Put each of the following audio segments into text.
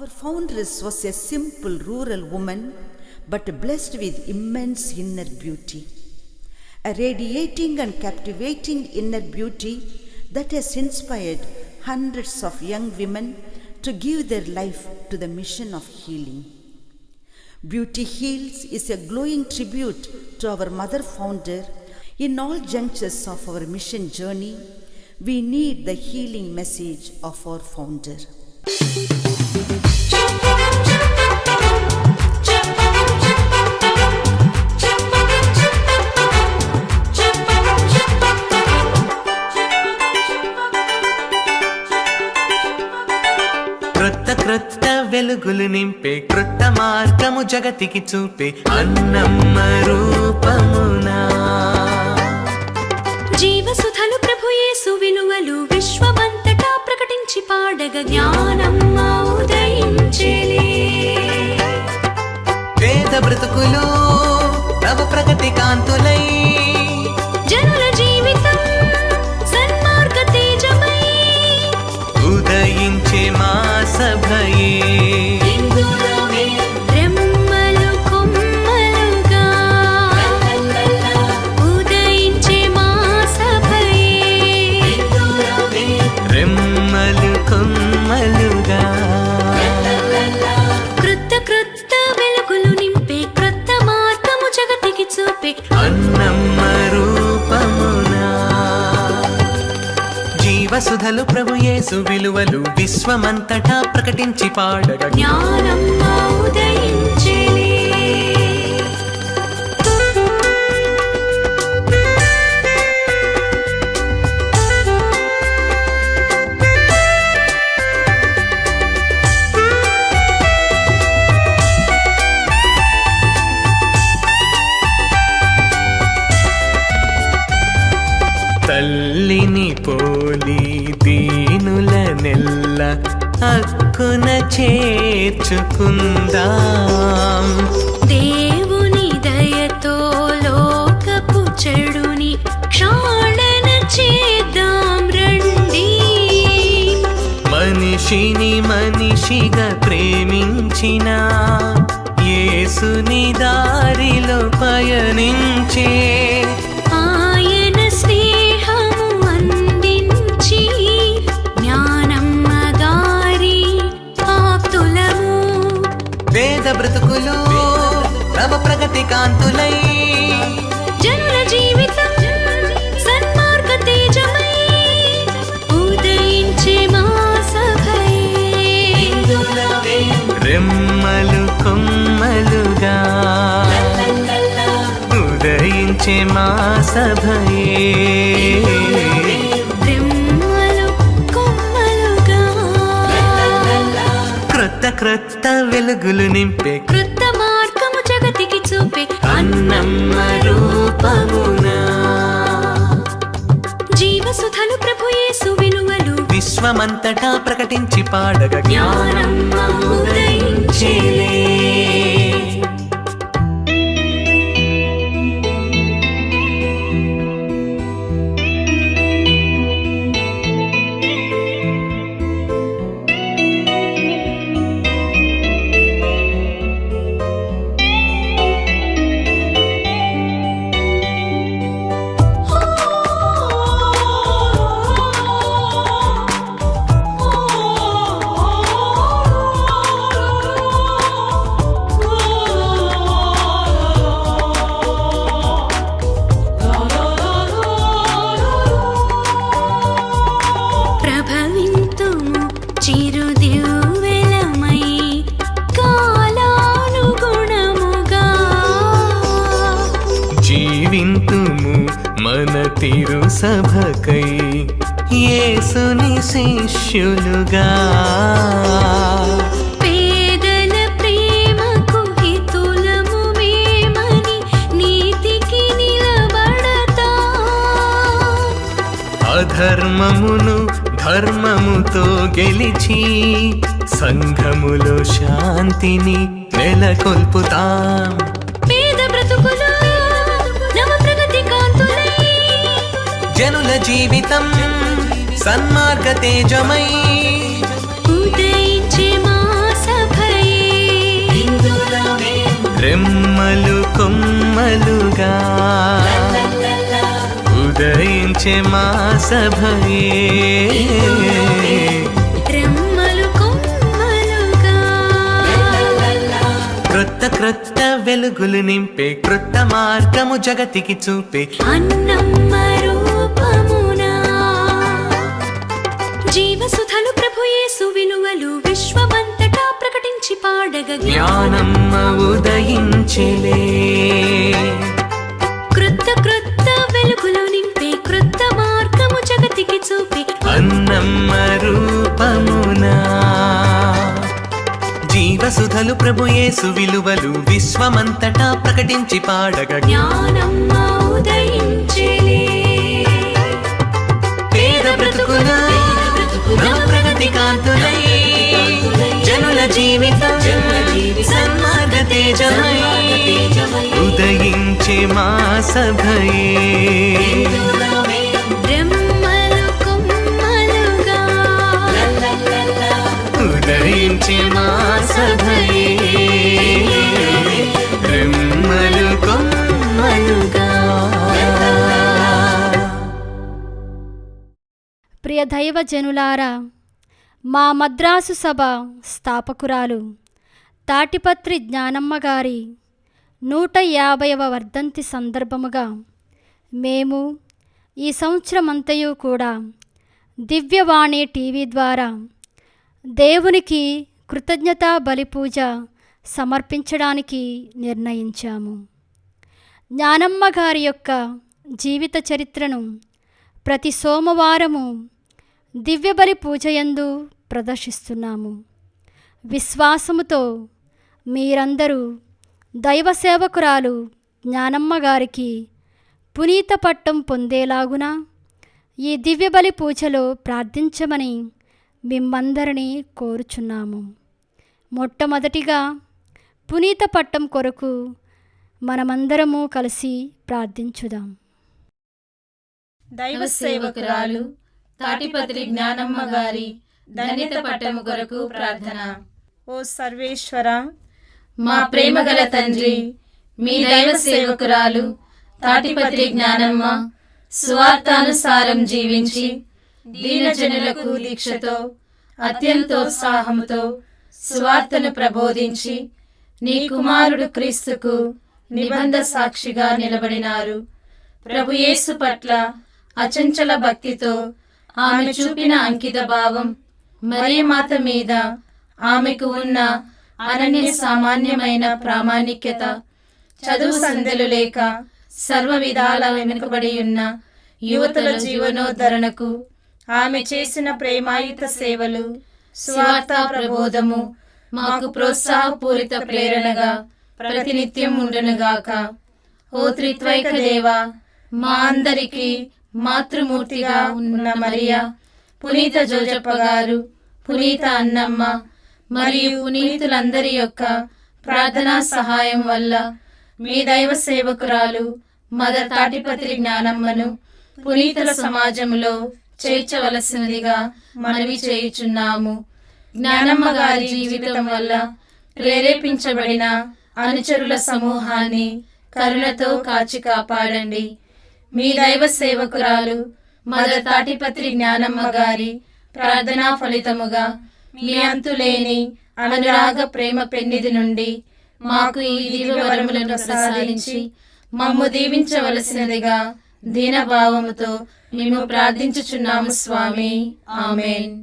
Our foundress was a simple rural woman, but blessed with immense inner beauty. A radiating and captivating inner beauty that has inspired hundreds of young women to give their life to the mission of healing. Beauty Heals is a glowing tribute to our mother founder. In all junctures of our mission journey, we need the healing message of our founder. క్రొత్త వెలుగులు నింపే క్రొత్త మార్గము జగతికి చూపే అన్నమ్మ రూపమునా జీవసుధలు ప్రభు యేసు విలువలు విశ్వమంతటా ప్రకటించి పాడగ జ్ఞానమ్మ ఉదయించెలే. పేద బ్రతుకులు నవ ప్రగతి కాంతులై జనుల జీవితం సన్మార్గ తేజమై ఉదయించే మా సభయే రెమ్మలు కొమ్మలుగా ఉదయించే మా సభయే రెమ్మలు కొమ్మలుగా క్రొత్త వెలుగులు నింపే క్రొత్త మార్గము జగతికి చూపే అన్నమ్మ రూపమునా జీవసుధలు ప్రభు యేసు విలువలు విశ్వమంతటా ప్రకటించి పాడగ జ్ఞానమ్మ ఉదయించెలే. తల్లిని పోలి దీనుల నెల్ల హక్కున చేర్చుకుందాం దేవుని దయతో లోకపు చెడుని క్షాళన చేద్దాం రండి. మనిషిని మనిషిగా ప్రేమించిన యేసుని దారిలో పయనించే ఆయన స్నేహము అందించి జ్ఞానమ్మ గారి ఆప్తులము పేద బ్రతుకులు నవ ప్రగతి కాంతులై జనుల జీవితం సన్మార్గ తేజమై ఉదయించే మా సభయే రెమ్మలు కొమ్మలుగా ఉదయించే మా సభయే రెమ్మలు కొమ్మలుగా క్రొత్త వెలుగులు నింపే క్రొత్త మార్గము జగతికి చూపే అన్నమ్మ రూపమునా జీవసుధలు ప్రభు యేసు విలువలు విశ్వమంతటా ప్రకటించి పాడగ జ్ఞానమ్మ ఉదయించెలే. ప్రభవింతుము చిరుదివ్వెలమై కాలానుగుణముగా జీవింతుము మన తిరు సభకై యేసుని శిష్యులుగా పేదల ప్రేమకు హితులము మేమని నీతికి నిలబడతా అధర్మమును ధర్మముతో గెలిచి సంఘములో శాంతిని నెలకొల్పుతాం పేద బ్రతుకులు నవ ప్రగతి కాంతులై జనుల జీవితం సన్మార్గ తేజమై ఉదయించే మా ఉదయించే మా సభయే రెమ్మలు కొమ్మలుగా క్రొత్త క్రొత్త వెలుగులు నింపే క్రొత్త మార్గము జగతికి చూపే అన్నమ్మ రూపమునా జీవసుధలు ప్రభు యేసు విలువలు విశ్వమంతటా ప్రకటించి పాడగ జ్ఞానమ్మ ఉదయించెలే క్రొత్త క్రొత్త వెలుగులు నింపే క్రొత్త మార్గము జగతికి చూపి అన్నమ్మ రూపమునా జీవసుధలు ప్రభు యేసు విలువలు విశ్వమంతటా ప్రకటించి పాడగ జ్ఞానమ్మ ఉదయించెలే పేద బ్రతుకుల నవ ప్రగతి కాంతులై జనుల జీవితం సన్మార్గ తేజమై ఉదయించే మా సభయే రెమ్మలు కొమ్మలుగా ఉదయించే మా సభయే రెమ్మలు కొమ్మలుగా. ప్రియ దైవజనులారా, మా మద్రాసు సభ స్థాపకురాలు తాటిపత్రి జ్ఞానమ్మ గారి 150వ వర్ధంతి సందర్భముగా మేము ఈ సంవత్సరమంతయు కూడా దివ్యవాణి టీవీ ద్వారా దేవునికి కృతజ్ఞతా బలిపూజ సమర్పించడానికి నిర్ణయించాము. జ్ఞానమ్మ గారి యొక్క జీవిత చరిత్రను ప్రతి సోమవారము దివ్యబలి పూజయందు ప్రదర్శిస్తున్నాము. విశ్వాసముతో మీరందరూ దైవ సేవకురాలు జ్ఞానమ్మ గారికి పునీత పట్టం పొందేలాగున ఈ దివ్యబలి పూజలో ప్రార్థించమని మిమ్మందరినీ కోరుచున్నాము. మొట్టమొదటిగా పునీత పట్టం కొరకు మనమందరము కలిసి ప్రార్థించుదాం. దైవ సేవకురాలు తాటిపత్రి జ్ఞానమ్మ గారి ధన్యత పట్టము కొరకు ప్రార్థన. ఓ సర్వేశ్వర, మా ప్రేమగల తండ్రి, మీ దైవ సేవకురాలు తాటిపత్రి జ్ఞానమ్మ స్వార్థానుసారం జీవించి దీనజనులకు దీక్షతో అత్యంతోత్సాహంతో స్వార్థను ప్రబోధించి నీ కుమారుడు క్రీస్తుకు నిబంధ సాక్షిగా నిలబడినారు. ప్రభు యేసు పట్ల అచంచల భక్తితో ఆమె చూపిన అంకిత భావం, మరియమాత మీద ఆమెకు ఉన్న అనన్య సామాన్యమైన ప్రామాణిక్యత, చదువు సంధ్యలు లేక సర్వ విధాల వెనుకబడి ఉన్న యువతుల జీవనోద్ధరణకు ఆమె చేసిన ప్రేమాయుత సేవలు, స్వార్థ ప్రబోధము మాకు ప్రోత్సాహపూరిత ప్రేరణగా ప్రతినిత్యం ఉండునుగాక. ఓ త్రిత్వైక దేవా, మా అందరికీ మాతృమూర్తిగా ఉన్న మరియా, పునీత జోజప్ప గారు, పునీత అన్నమ్మ మరియు పునీతులందరి యొక్క ప్రార్థనా సహాయం వల్ల మీ దైవ సేవకురాలు మదర్ తాటిపత్రి జ్ఞానమ్మను పునీతుల సమాజంలో చేర్చవలసినదిగా మనవి చేయుచున్నాము. జ్ఞానమ్మ గారి జీవితం వల్ల ప్రేరేపించబడిన అనుచరుల సమూహాన్ని కరుణతో కాచి కాపాడండి. మీ దైవ సేవకురాలు మదర్ తాటిపత్రి జ్ఞానమ్మ గారి ప్రార్థనా ఫలితముగా మీ అంతులేని అనురాగ ప్రేమ పెన్నిధి నుండి మాకు ఈ దివ్య వరములను ప్రసాదించి మమ్ము దీవించవలసినదిగా దీనభావముతో మేము ప్రార్థించుచున్నాము స్వామి. ఆమేన్.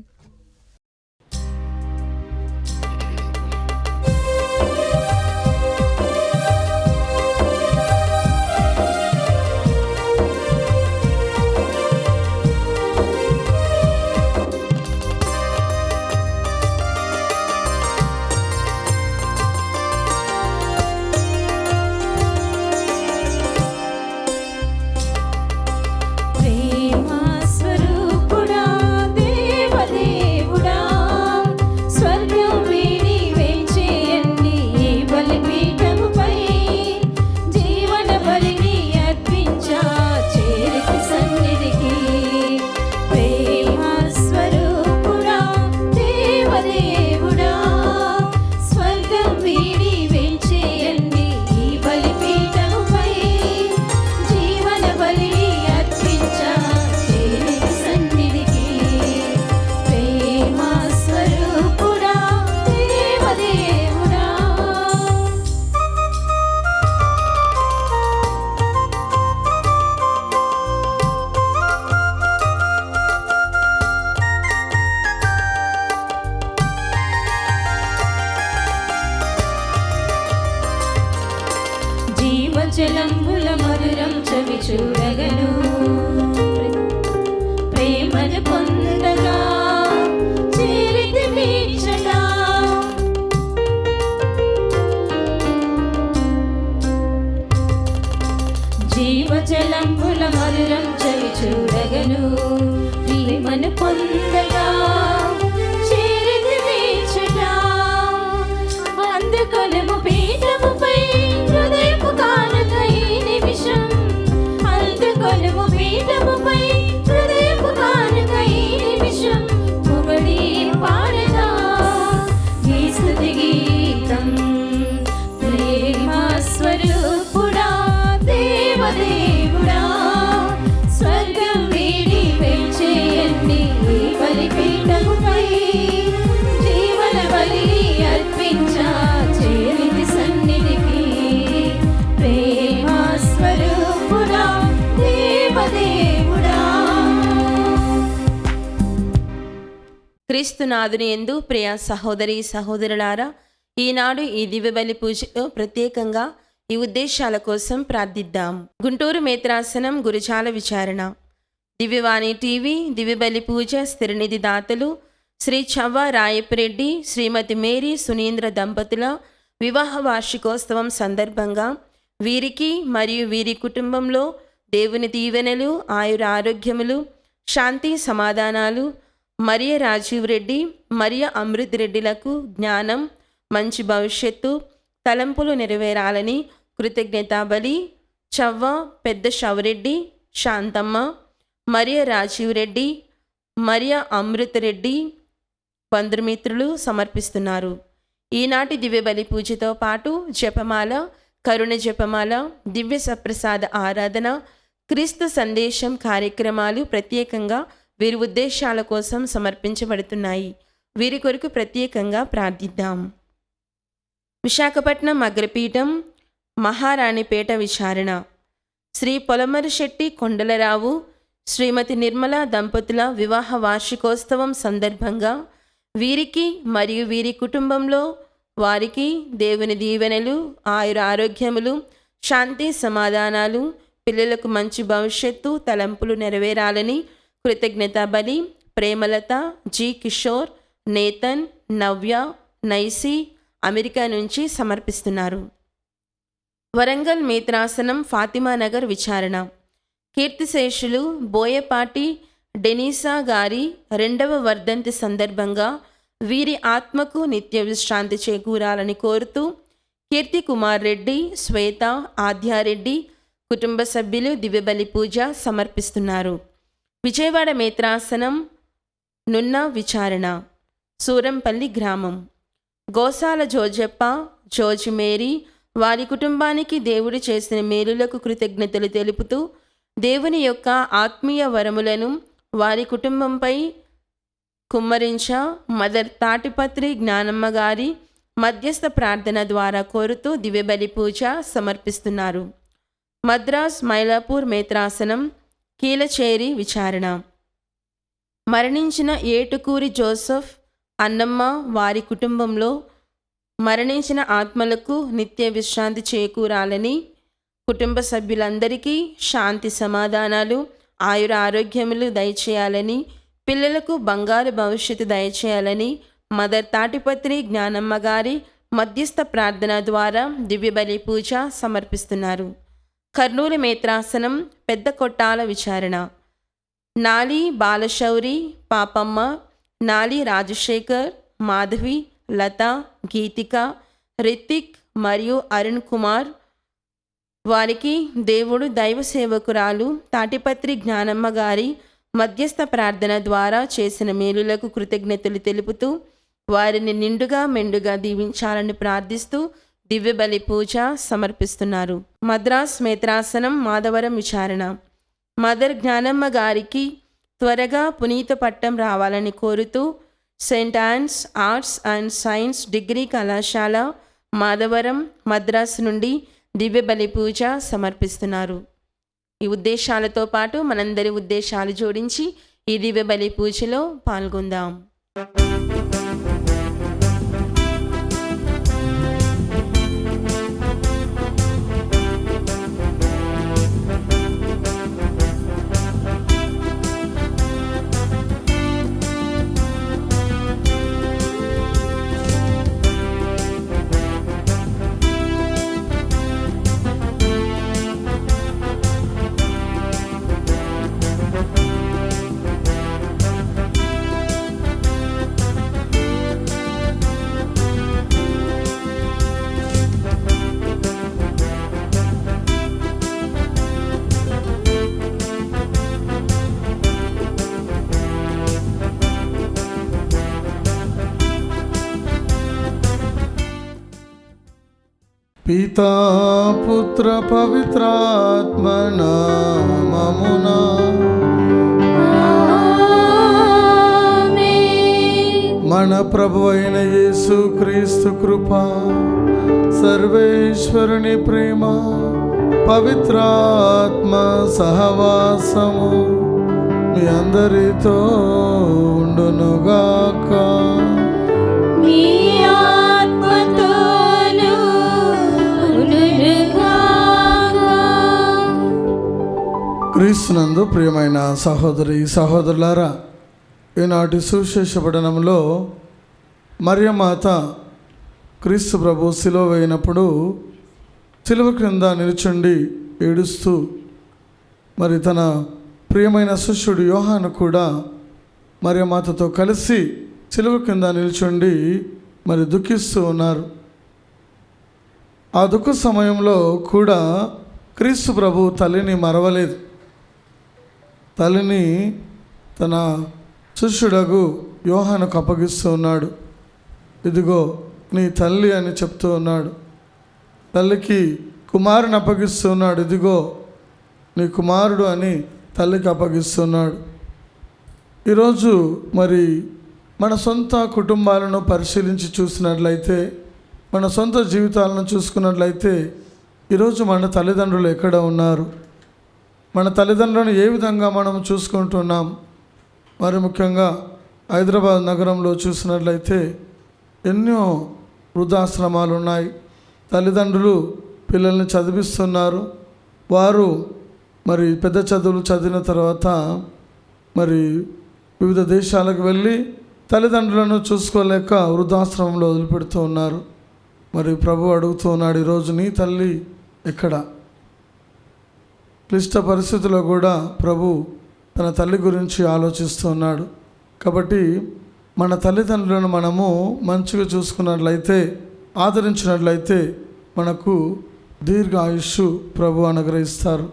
ప్రేమ స్వరూపుడా దేవదే చూడగను ప్రేమను పొందగా చేరితి మీచట జీవజలంబుల మధురం చవి చూడగను ప్రేమను పొందగా చేరితి మీచట అందుకొనుము పీఠముపై హృదయపు కానుక ఈ నిమిషం అందుకొనుము పీఠముపై హృదయపు కానుక ఈ నిమిషం పొగడి పాడదా ఈ స్తుతి గీతం ప్రేమ స్వరూపుడా దేవదేవుడా స్వర్గం వీడి వేచేయండి ఈ బలిపీఠముపై జీవన బలి అర్పించా చేరితి సన్నిధికి ప్రేమ స్వరూపుడా దేవదేవుడా. క్రీస్తునాథుని యందు ప్రియ సహోదరి సహోదరులారా, ఈనాడు ఈ దివ్య బలి పూజలో ప్రత్యేకంగా ఈ ఉద్దేశాల కోసం ప్రార్థిద్దాం. గుంటూరు మేత్రాసనం గురుజాల విచారణ, దివ్యవాణి టీవీ, దివ్య బలి పూజ స్థిరనిధి దాతలు శ్రీ చవ్వ రాయపిరెడ్డి, శ్రీమతి మేరీ సునీంద్ర దంపతుల వివాహ వార్షికోత్సవం సందర్భంగా వీరికి మరియు వీరి కుటుంబంలో దేవుని దీవెనలు, ఆయుర ఆరోగ్యములు, శాంతి సమాధానాలు, మరియ రాజీవ్ రెడ్డి, మరియ అమృత్ రెడ్డిలకు జ్ఞానం, మంచి భవిష్యత్తు, తలంపులు నెరవేరాలని కృతజ్ఞతాబలి చవ్వ పెద్ద శవరెడ్డి, శాంతమ్మ, మరియ రాజీవ్ రెడ్డి, మరియ అమృత్ రెడ్డి బంధుమిత్రులు సమర్పిస్తున్నారు. ఈనాటి దివ్య బలి పూజతో పాటు జపమాల, కరుణ జపమాల, దివ్య సప్రసాద ఆరాధన, క్రీస్తు సందేశం కార్యక్రమాలు ప్రత్యేకంగా వీరి ఉద్దేశాల కోసం సమర్పించబడుతున్నాయి. వీరి కొరకు ప్రత్యేకంగా ప్రార్థిద్దాం. విశాఖపట్నం అగ్రపీఠం మహారాణిపేట విచారణ, శ్రీ పొలమరిశెట్టి కొండలరావు, శ్రీమతి నిర్మల దంపతుల వివాహ వార్షికోత్సవం సందర్భంగా వీరికి మరియు వీరి కుటుంబంలో వారికి దేవుని దీవెనలు, ఆయుర ఆరోగ్యములు, శాంతి సమాధానాలు, పిల్లలకు మంచి భవిష్యత్తు, తలంపులు నెరవేరాలని కృతజ్ఞతా బలి ప్రేమలత, జి కిషోర్, నేతన్, నవ్య, నైసి అమెరికా నుంచి సమర్పిస్తున్నారు. వరంగల్ మేత్రాసనం ఫాతిమా నగర్ విచారణ, కీర్తిశేషులు బోయపాటి డెనీసా గారి 2వ వర్ధంతి సందర్భంగా వీరి ఆత్మకు నిత్య విశ్రాంతి చేకూరాలని కోరుతూ కీర్తి కుమార్ రెడ్డి, శ్వేత, ఆద్యారెడ్డి కుటుంబ సభ్యులు దివ్యబలి పూజ సమర్పిస్తున్నారు. విజయవాడ మేత్రాసనం నున్న విచారణ, సూరంపల్లి గ్రామం, గోసాల జోజప్ప, జోజి మేరీ వారి కుటుంబానికి దేవుడు చేసిన మేలులకు కృతజ్ఞతలు తెలుపుతూ దేవుని యొక్క ఆత్మీయ వరములను వారి కుటుంబంపై కుమ్మరించ మదర్ తాటిపత్రి జ్ఞానమ్మ గారి మధ్యస్థ ప్రార్థన ద్వారా కోరుతూ దివ్యబలి పూజ సమర్పిస్తున్నారు. మద్రాస్ మైలాపూర్ మేత్రాసనం కీలచేరి విచారణ, మరణించిన ఏటుకూరి జోసెఫ్, అన్నమ్మ వారి కుటుంబంలో మరణించిన ఆత్మలకు నిత్య విశ్రాంతి చేకూరాలని, కుటుంబ సభ్యులందరికీ శాంతి సమాధానాలు, ఆయుర ఆరోగ్యములు దయచేయాలని, పిల్లలకు బంగారు భవిష్యత్తు దయచేయాలని మదర్ తాటిపత్రి జ్ఞానమ్మ గారి మధ్యస్థ ప్రార్థన ద్వారా దివ్యబలి పూజ సమర్పిస్తున్నారు. కర్నూలు మేత్రాసనం పెద్ద కొట్టాల విచారణ, నాలి బాలశౌరి, పాపమ్మ, నాలి రాజశేఖర్, మాధవి, లత, గీతిక, రితిక్ మరియు అరుణ్ కుమార్ వారికి దేవుడు దైవ సేవకురాలు తాటిపత్రి జ్ఞానమ్మ గారి మధ్యస్థ ప్రార్థన ద్వారా చేసిన మేలులకు కృతజ్ఞతలు తెలుపుతూ వారిని నిండుగా మెండుగా దీవించాలని ప్రార్థిస్తూ దివ్యబలి పూజ సమర్పిస్తున్నారు. మద్రాస్ మేత్రాసనం మాధవరం విచారణ, మదర్ జ్ఞానమ్మ గారికి త్వరగా పునీత పట్టం రావాలని కోరుతూ Saint Anne's arts and science degree కళాశాల మాధవరం మద్రాసు నుండి దివ్యబలి పూజ సమర్పిస్తున్నారు. ఈ ఉద్దేశాలతో పాటు మనందరి ఉద్దేశాలు జోడించి ఈ దివ్యబలి పూజలో పాల్గొందాం. పితా పుత్ర పవిత్రాత్మ నామమునా మన ప్రభు అయిన యేసు క్రీస్తు కృప, సర్వేశ్వరుని ప్రేమ, పవిత్రాత్మ సహవాసము మీ అందరితో ఉండునుగాక. మీ ఆత్మతోను ఉండునుగాక. క్రీస్తునందు ప్రియమైన సహోదరి సహోదరులారా, ఈనాటి సువిశేష పఠనంలో మరియమాత క్రీస్తు ప్రభు శిలువ వేయినప్పుడు శిలువ క్రింద నిలుచుండి ఏడుస్తూ, మరి తన ప్రియమైన శిష్యుడు యోహాను కూడా మరియమాతతో కలిసి శిలువ కింద నిల్చుండి మరి దుఃఖిస్తూ ఉన్నారు. ఆ దుఃఖ సమయంలో కూడా క్రీస్తు ప్రభు తల్లిని మరవలేదు. తల్లిని తన శిష్యుడగు యోహానుకు అప్పగిస్తూ ఉన్నాడు. ఇదిగో నీ తల్లి అని చెప్తూ ఉన్నాడు. తల్లికి కుమారుని అప్పగిస్తూ ఉన్నాడు. ఇదిగో నీ కుమారుడు అని తల్లికి అప్పగిస్తున్నాడు. ఈరోజు మరి మన సొంత కుటుంబాలను పరిశీలించి చూసినట్లయితే, మన సొంత జీవితాలను చూసుకున్నట్లయితే, ఈరోజు మన తల్లిదండ్రులు ఎక్కడ ఉన్నారు? మన తల్లిదండ్రులను ఏ విధంగా మనం చూసుకుంటున్నాం? మరి ముఖ్యంగా హైదరాబాద్ నగరంలో చూసినట్లయితే ఎన్నో వృద్ధాశ్రమాలు ఉన్నాయి. తల్లిదండ్రులు పిల్లల్ని చదివిస్తున్నారు. వారు మరి పెద్ద చదువులు చదివిన తర్వాత మరి వివిధ దేశాలకు వెళ్ళి తల్లిదండ్రులను చూసుకోలేక వృద్ధాశ్రమంలో వదిలిపెడుతూ ఉన్నారు. మరి ప్రభు అడుగుతూ ఉన్నాడు, ఈరోజు నీ తల్లి ఎక్కడ? క్లిష్ట పరిస్థితుల్లో కూడా ప్రభు తన తల్లి గురించి ఆలోచిస్తూ ఉన్నాడు. కాబట్టి మన తల్లిదండ్రులను మనము మంచిగా చూసుకున్నట్లయితే, ఆదరించినట్లయితే మనకు దీర్ఘ ఆయుష్ ప్రభు అనుగ్రహిస్తారు.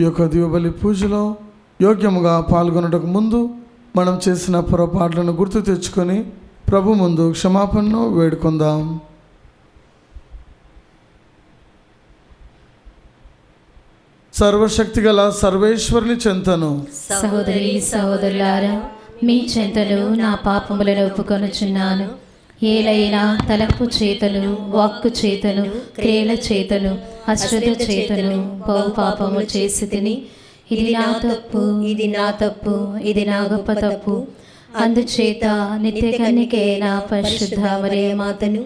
ఈ యొక్క దీవబలి పూజలో యోగ్యముగా పాల్గొనడానికి ముందు మనం చేసిన పొరపాట్లను గుర్తు తెచ్చుకొని ప్రభు ముందు క్షమాపణను వేడుకుందాం. సర్వశక్తిగల సర్వేశ్వరుని చెంతను సహోదరి సహోదరులారా, మీ చెంతను నా పాపములను ఒప్పుకొనుచున్నాను. ఏలైనా తలపు చేతను, వాక్కు చేతను, క్రియల చేతను, అశ్రద్ధ చేతను బహు పాపము చేసి తిని, ఇది నా తప్పు, ఇది నా తప్పు, ఇది నా గొప్ప తప్పు. అందుచేత నిత్య కన్యకైన పరిశుద్ధ మరియ మాతను,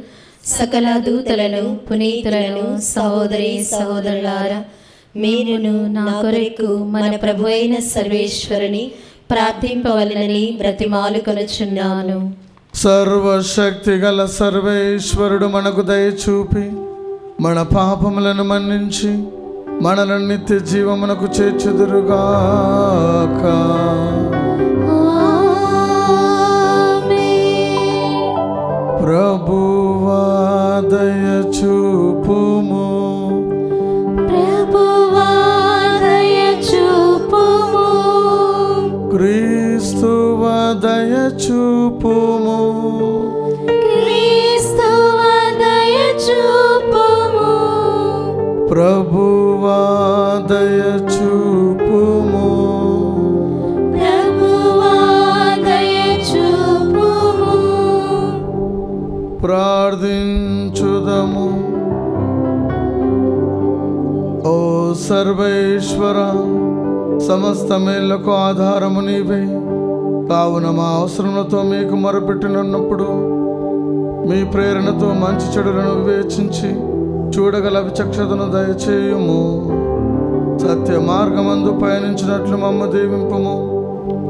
సకల దూతలను, పునీతులను, సహోదరి సహోదరులారా, మీరును నా కొరకు మన ప్రభు అయిన సర్వేశ్వరుని ప్రార్థింపవలనని బ్రతిమాలుకొనుచున్నాను. సర్వశక్తి గల సర్వేశ్వరుడు మనకు దయ చూపి మన పాపములను మన్నించి మనలను నిత్య జీవమునకు చేర్చుదురుగాక. ప్రభువా దయ చూపుము. క్రీస్తువా దయ చూపుము. ప్రభువా దయ చూపుము. ప్రార్థించుదము. ఓ సర్వేశ్వర, సమస్త మేళ్లకు ఆధారము నీవే. కావున మా అవసరములతో మీకు మొరపెట్టినప్పుడు మీ ప్రేరణతో మంచి చెడులను వివేచించి చూడగల విచక్షతను దయచేయుము. సత్య మార్గమందు పయనించినట్లు మమ్మ దీవింపుము.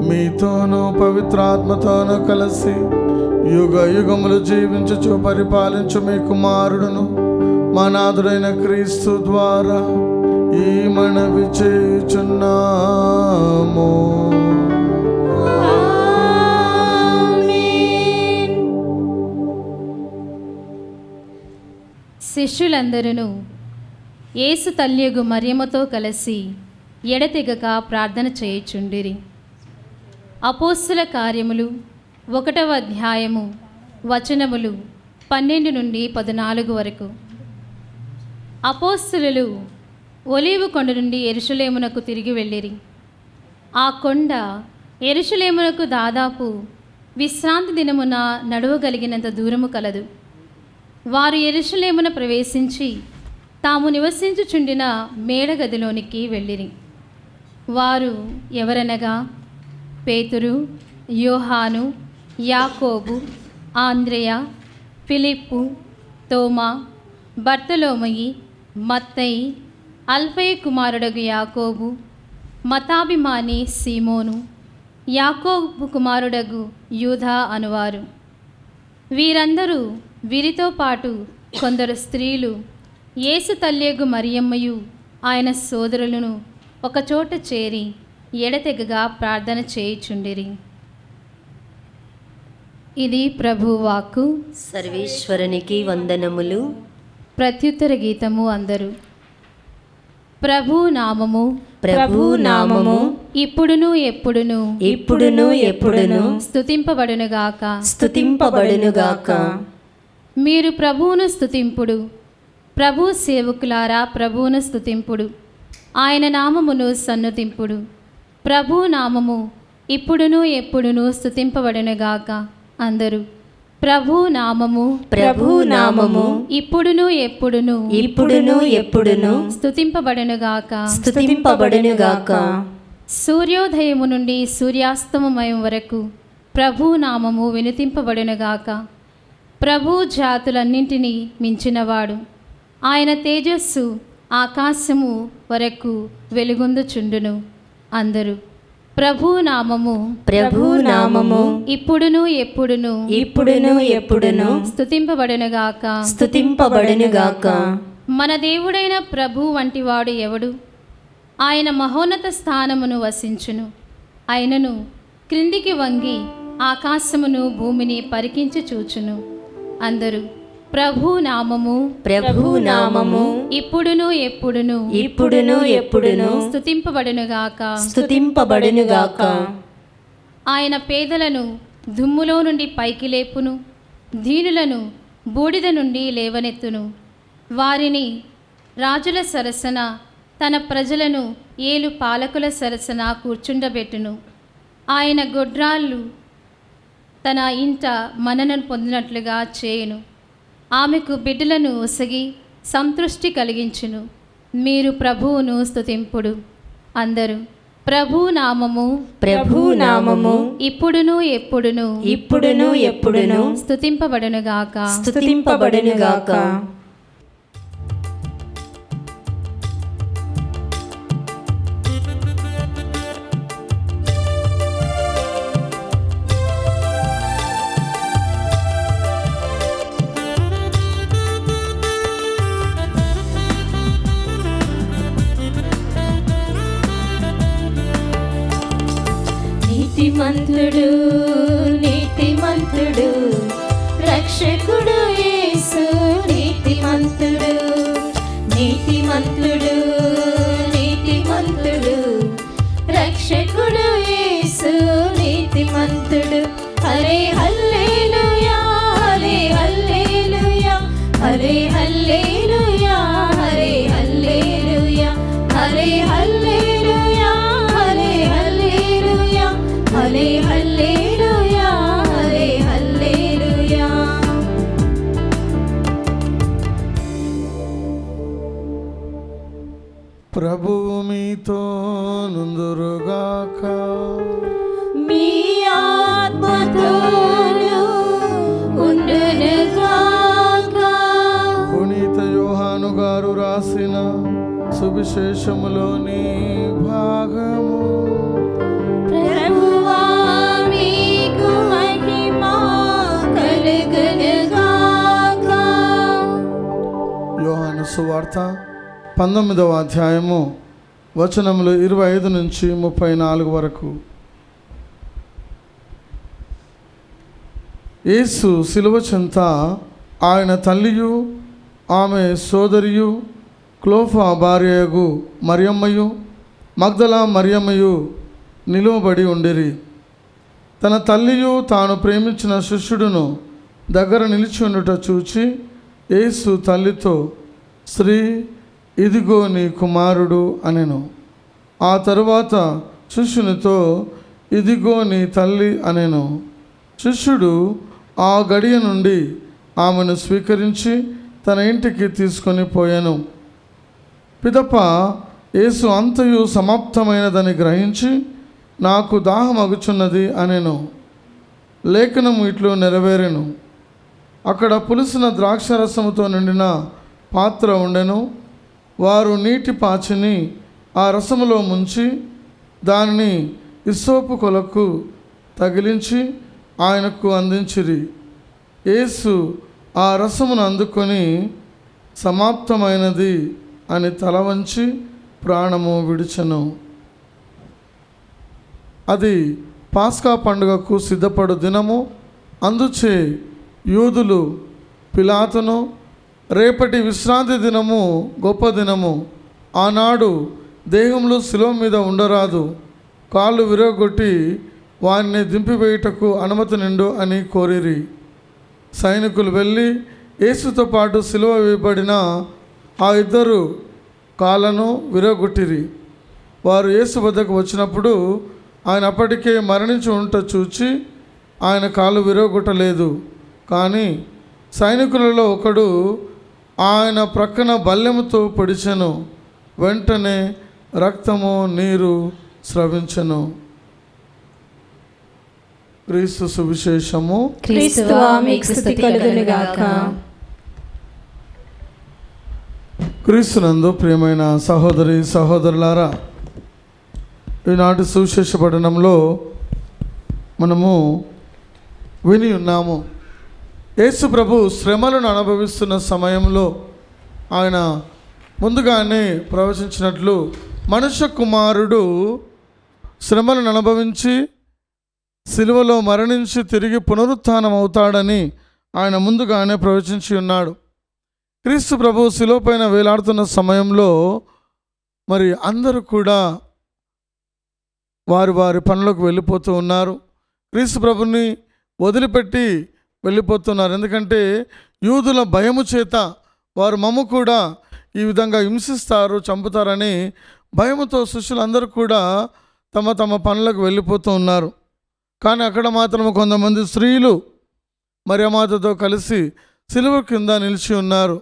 మీతోనూ పవిత్రాత్మతోనూ కలిసి యుగ యుగములు జీవించుచు పరిపాలించు మీ కుమారుడును మా నాథుడైన క్రీస్తు ద్వారా ఈ మనవి చేయుచున్నాము. శిష్యులందరూ యేసు తల్లియగు మరియమ్మతో కలిసి ఎడతెగక ప్రార్థన చేయుచుండిరి. అపోస్తుల కార్యములు 1వ అధ్యాయము వచనములు 12 నుండి 14 వరకు. అపోస్తలులు ఒలీవు కొండ నుండి యెరూషలేమునకు తిరిగి వెళ్ళిరి. ఆ కొండ యెరూషలేమునకు దాదాపు విశ్రాంతి దినమున నడవగలిగినంత దూరము కలదు. వారు యెరూషలేమున ప్రవేశించి తాము నివసించుచుండిన మేడగదిలోనికి వెళ్ళిరి. వారు ఎవరనగా పేతురు, యోహాను, యాకోబు, ఆంద్రెయ, ఫిలిప్పు, తోమా, బర్తలోమయి, మత్తయి, అల్ఫయి కుమారుడగు యాకోబు, మతాభిమాని సీమోను, యాకోబు కుమారుడగు యూదా అనువారు. వీరందరూ వీరితో పాటు కొందరు స్త్రీలు యేసు తల్లియగు మరియమ్మయు ఆయన సోదరులను ఒకచోట చేరి ఎడతెగగా ప్రార్థన చేయుచుండిరి. ఇది ప్రభువాక్కు. సర్వేశ్వరునికి వందనములు. ప్రత్యుత్తర గీతము అందరూ. ప్రభు నామము, ప్రభు నామము ఇప్పుడును ఎప్పుడును ఇప్పుడును ఎప్పుడును స్తుతింపబడునుగాక. స్తుతింపబడునుగాక. మీరు ప్రభువును స్తుతింపుడు. ప్రభు సేవకులారా ప్రభువును స్తుతింపుడు. ఆయన నామమును సన్నుతింపుడు. ప్రభు నామము ఇప్పుడును ఎప్పుడును స్తుతింపబడునుగాక. అందరూ ప్రభు నామము, ప్రభు నామము ఇప్పుడును ఎప్పుడును ఇప్పుడును ఎప్పుడును స్తుతింపబడునుగాక. స్తుతింపబడునుగాక. సూర్యోదయము నుండి సూర్యాస్తమయం వరకు ప్రభు నామము వినుతింపబడునుగాక. ప్రభు జాతులన్నింటినీ మించినవాడు. ఆయన తేజస్సు ఆకాశము వరకు వెలుగొందుచుండును. అందరూ ప్రభు నామము, ప్రభు నామము ఇప్పుడును ఎప్పుడును ఇప్పుడును ఎప్పుడును స్తుతింపబడునుగాక. స్తుతింపబడునుగాక. మన దేవుడైన ప్రభు వంటివాడు ఎవడు? ఆయన మహోన్నత స్థానమును వసించును. ఆయనను క్రిందికి వంగి ఆకాశమును భూమిని పరికించి చూచును. అందరూ ప్రభు నామము, ప్రభు నామము ఇప్పుడును ఎప్పుడును ఇప్పుడును ఎప్పుడును స్తుతింపబడునుగాక. స్తుతింపబడునుగాక. ఆయన పేదలను దుమ్ములో నుండి పైకి లేపును, దీనులను బూడిద నుండి లేవనెత్తును. వారిని రాజుల సరసన, తన ప్రజలను ఏలు పాలకుల సరసన కూర్చుండబెట్టును. ఆయన గొడ్రాళ్ళు తన ఇంట మననను పొందినట్లుగా చేయును. ఆమెకు బిడ్డలను ఒసగి సంతృష్టి కలిగించును. మీరు ప్రభువును స్తుతింపుడు. అందరూ ప్రభు నామము, ప్రభు నామము ఇప్పుడును ఎప్పుడును ఇప్పుడును ఎప్పుడును స్తుతింపబడునుగాక. స్తుతింపబడునుగాక. నీతిమంతుడు, నీతిమంతుడు, రక్షకుడు యేసు నీతిమంతుడు. నీతిమంతుడు, నీతిమంతుడు, రక్షకుడు యేసు నీతిమంతుడు. హరే హల్లెలూయా, హరే హల్లెలూయా, హరే హల్లెలూయా, హరే హల్లెలూయా, హరే హల్లెలూయా, హరే హల్లెలూయా, హరే హల్లెలూయా, హరే హల్లెలూయా. ప్రభువు మీతో నుందురుగాక. మీ ఆత్మతోను ఉండునుగాక. పునీత యోహాను గారు రాసిన సువిశేషములోని భాగము. ప్రభువా మీకు మహిమ కలుగునుగాక. యోహాను సువార్త 19వ అధ్యాయము వచనములు 25 నుంచి 34 వరకు. యేసు శిలువ చెంత ఆయన తల్లియు ఆమె సోదరియు క్లోఫా భార్యయగు మరియమ్మయు మగ్దలా మరియమ్మయు నిలువబడి ఉండిరి. తన తల్లియు తాను ప్రేమించిన శిష్యుడును దగ్గర నిలిచి ఉండుట చూచి యేసు తల్లితో, స్త్రీ, ఇదిగో నీ కుమారుడు అనెను. ఆ తరువాత శిష్యునితో, ఇదిగో నీ తల్లి అనెను. శిష్యుడు ఆ గడియ నుండి ఆమెను స్వీకరించి తన ఇంటికి తీసుకొని పోయాను. పిదప యేసు అంతయు సమాప్తమైనదని గ్రహించి, నాకు దాహమగుచున్నది అనెను. లేఖనము ఇట్లు నెరవేరెను. అక్కడ పులిసిన ద్రాక్షరసముతో నిండిన పాత్ర ఉండెను. వారు నీటి పాచిని ఆ రసములో ముంచి దానిని ఇస్సోపు కొలకు తగిలించి ఆయనకు అందించిరి. యేసు ఆ రసమును అందుకొని, సమాప్తమైనది అని తల వంచి ప్రాణము విడిచెను. అది పాస్కా పండుగకు సిద్ధపడు దినము. అందుచే యూదులు పిలాతును, రేపటి విశ్రాంతి దినము గొప్ప దినము, ఆనాడు దేహంలో శిలువ మీద ఉండరాదు, కాళ్ళు విరగొట్టి వారిని దింపివేయుటకు అనుమతి నిండు అని కోరిరి. సైనికులు వెళ్ళి యేసుతో పాటు శిలువ వేయబడిన ఆ ఇద్దరు కాళ్ళను విరగొట్టిరి. వారు యేసు వద్దకు వచ్చినప్పుడు ఆయన అప్పటికే మరణించి ఉంట చూచి ఆయన కాళ్ళు విరగొట్టలేదు. కానీ సైనికులలో ఒకడు ఆయన ప్రక్కన బల్లెముతో పొడిచెను. వెంటనే రక్తము నీరు స్రవించెను. క్రీస్తు సువిశేషము. క్రీస్తువా మీకు స్తుతి కలుగునుగాక. క్రీస్తునందు ప్రియమైన సహోదరి సహోదరులారా, ఈనాటి సువిశేష పఠనంలో మనము విని ఉన్నాము. యేసు ప్రభు శ్రమలను అనుభవిస్తున్న సమయంలో ఆయన ముందుగానే ప్రవచించినట్లు మనుష్య కుమారుడు శ్రమలను అనుభవించి సిలువలో మరణించి తిరిగి పునరుత్థానం అవుతాడని ఆయన ముందుగానే ప్రవచించి ఉన్నాడు. క్రీస్తు ప్రభు శిలువ పైన వేలాడుతున్న సమయంలో మరి అందరూ కూడా వారి వారి పనులకు వెళ్ళిపోతూ ఉన్నారు. క్రీస్తు ప్రభుని వదిలిపెట్టి వెళ్ళిపోతున్నారు. ఎందుకంటే యూదుల భయము చేత వారు మమ్ము కూడా ఈ విధంగా హింసిస్తారు, చంపుతారని భయముతో శిష్యులందరూ కూడా తమ తమ పనులకు వెళ్ళిపోతూ ఉన్నారు. కానీ అక్కడ మాత్రం కొంతమంది స్త్రీలు మరియమాతతో కలిసి సిలువ కింద నిలిచి ఉన్నారు.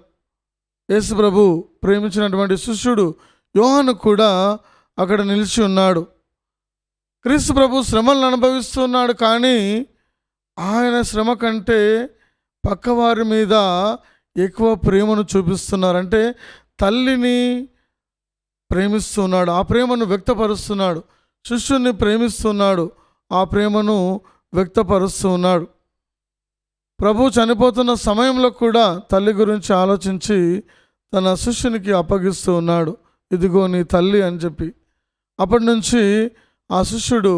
యేసు ప్రభు ప్రేమించినటువంటి శిష్యుడు యోహాను కూడా అక్కడ నిలిచి ఉన్నాడు. క్రీస్తు ప్రభు శ్రమలను అనుభవిస్తున్నాడు. కానీ ఆయన శ్రమ కంటే పక్కవారి మీద ఎక్కువ ప్రేమను చూపిస్తున్నారు. అంటే తల్లిని ప్రేమిస్తున్నాడు, ఆ ప్రేమను వ్యక్తపరుస్తున్నాడు. శిష్యుని ప్రేమిస్తున్నాడు, ఆ ప్రేమను వ్యక్తపరుస్తూ ఉన్నాడు. ప్రభు చనిపోతున్న సమయంలో కూడా తల్లి గురించి ఆలోచించి తన శిష్యునికి అప్పగిస్తూ ఉన్నాడు. ఇదిగో నీ తల్లి అని చెప్పి. అప్పటి నుంచి ఆ శిష్యుడు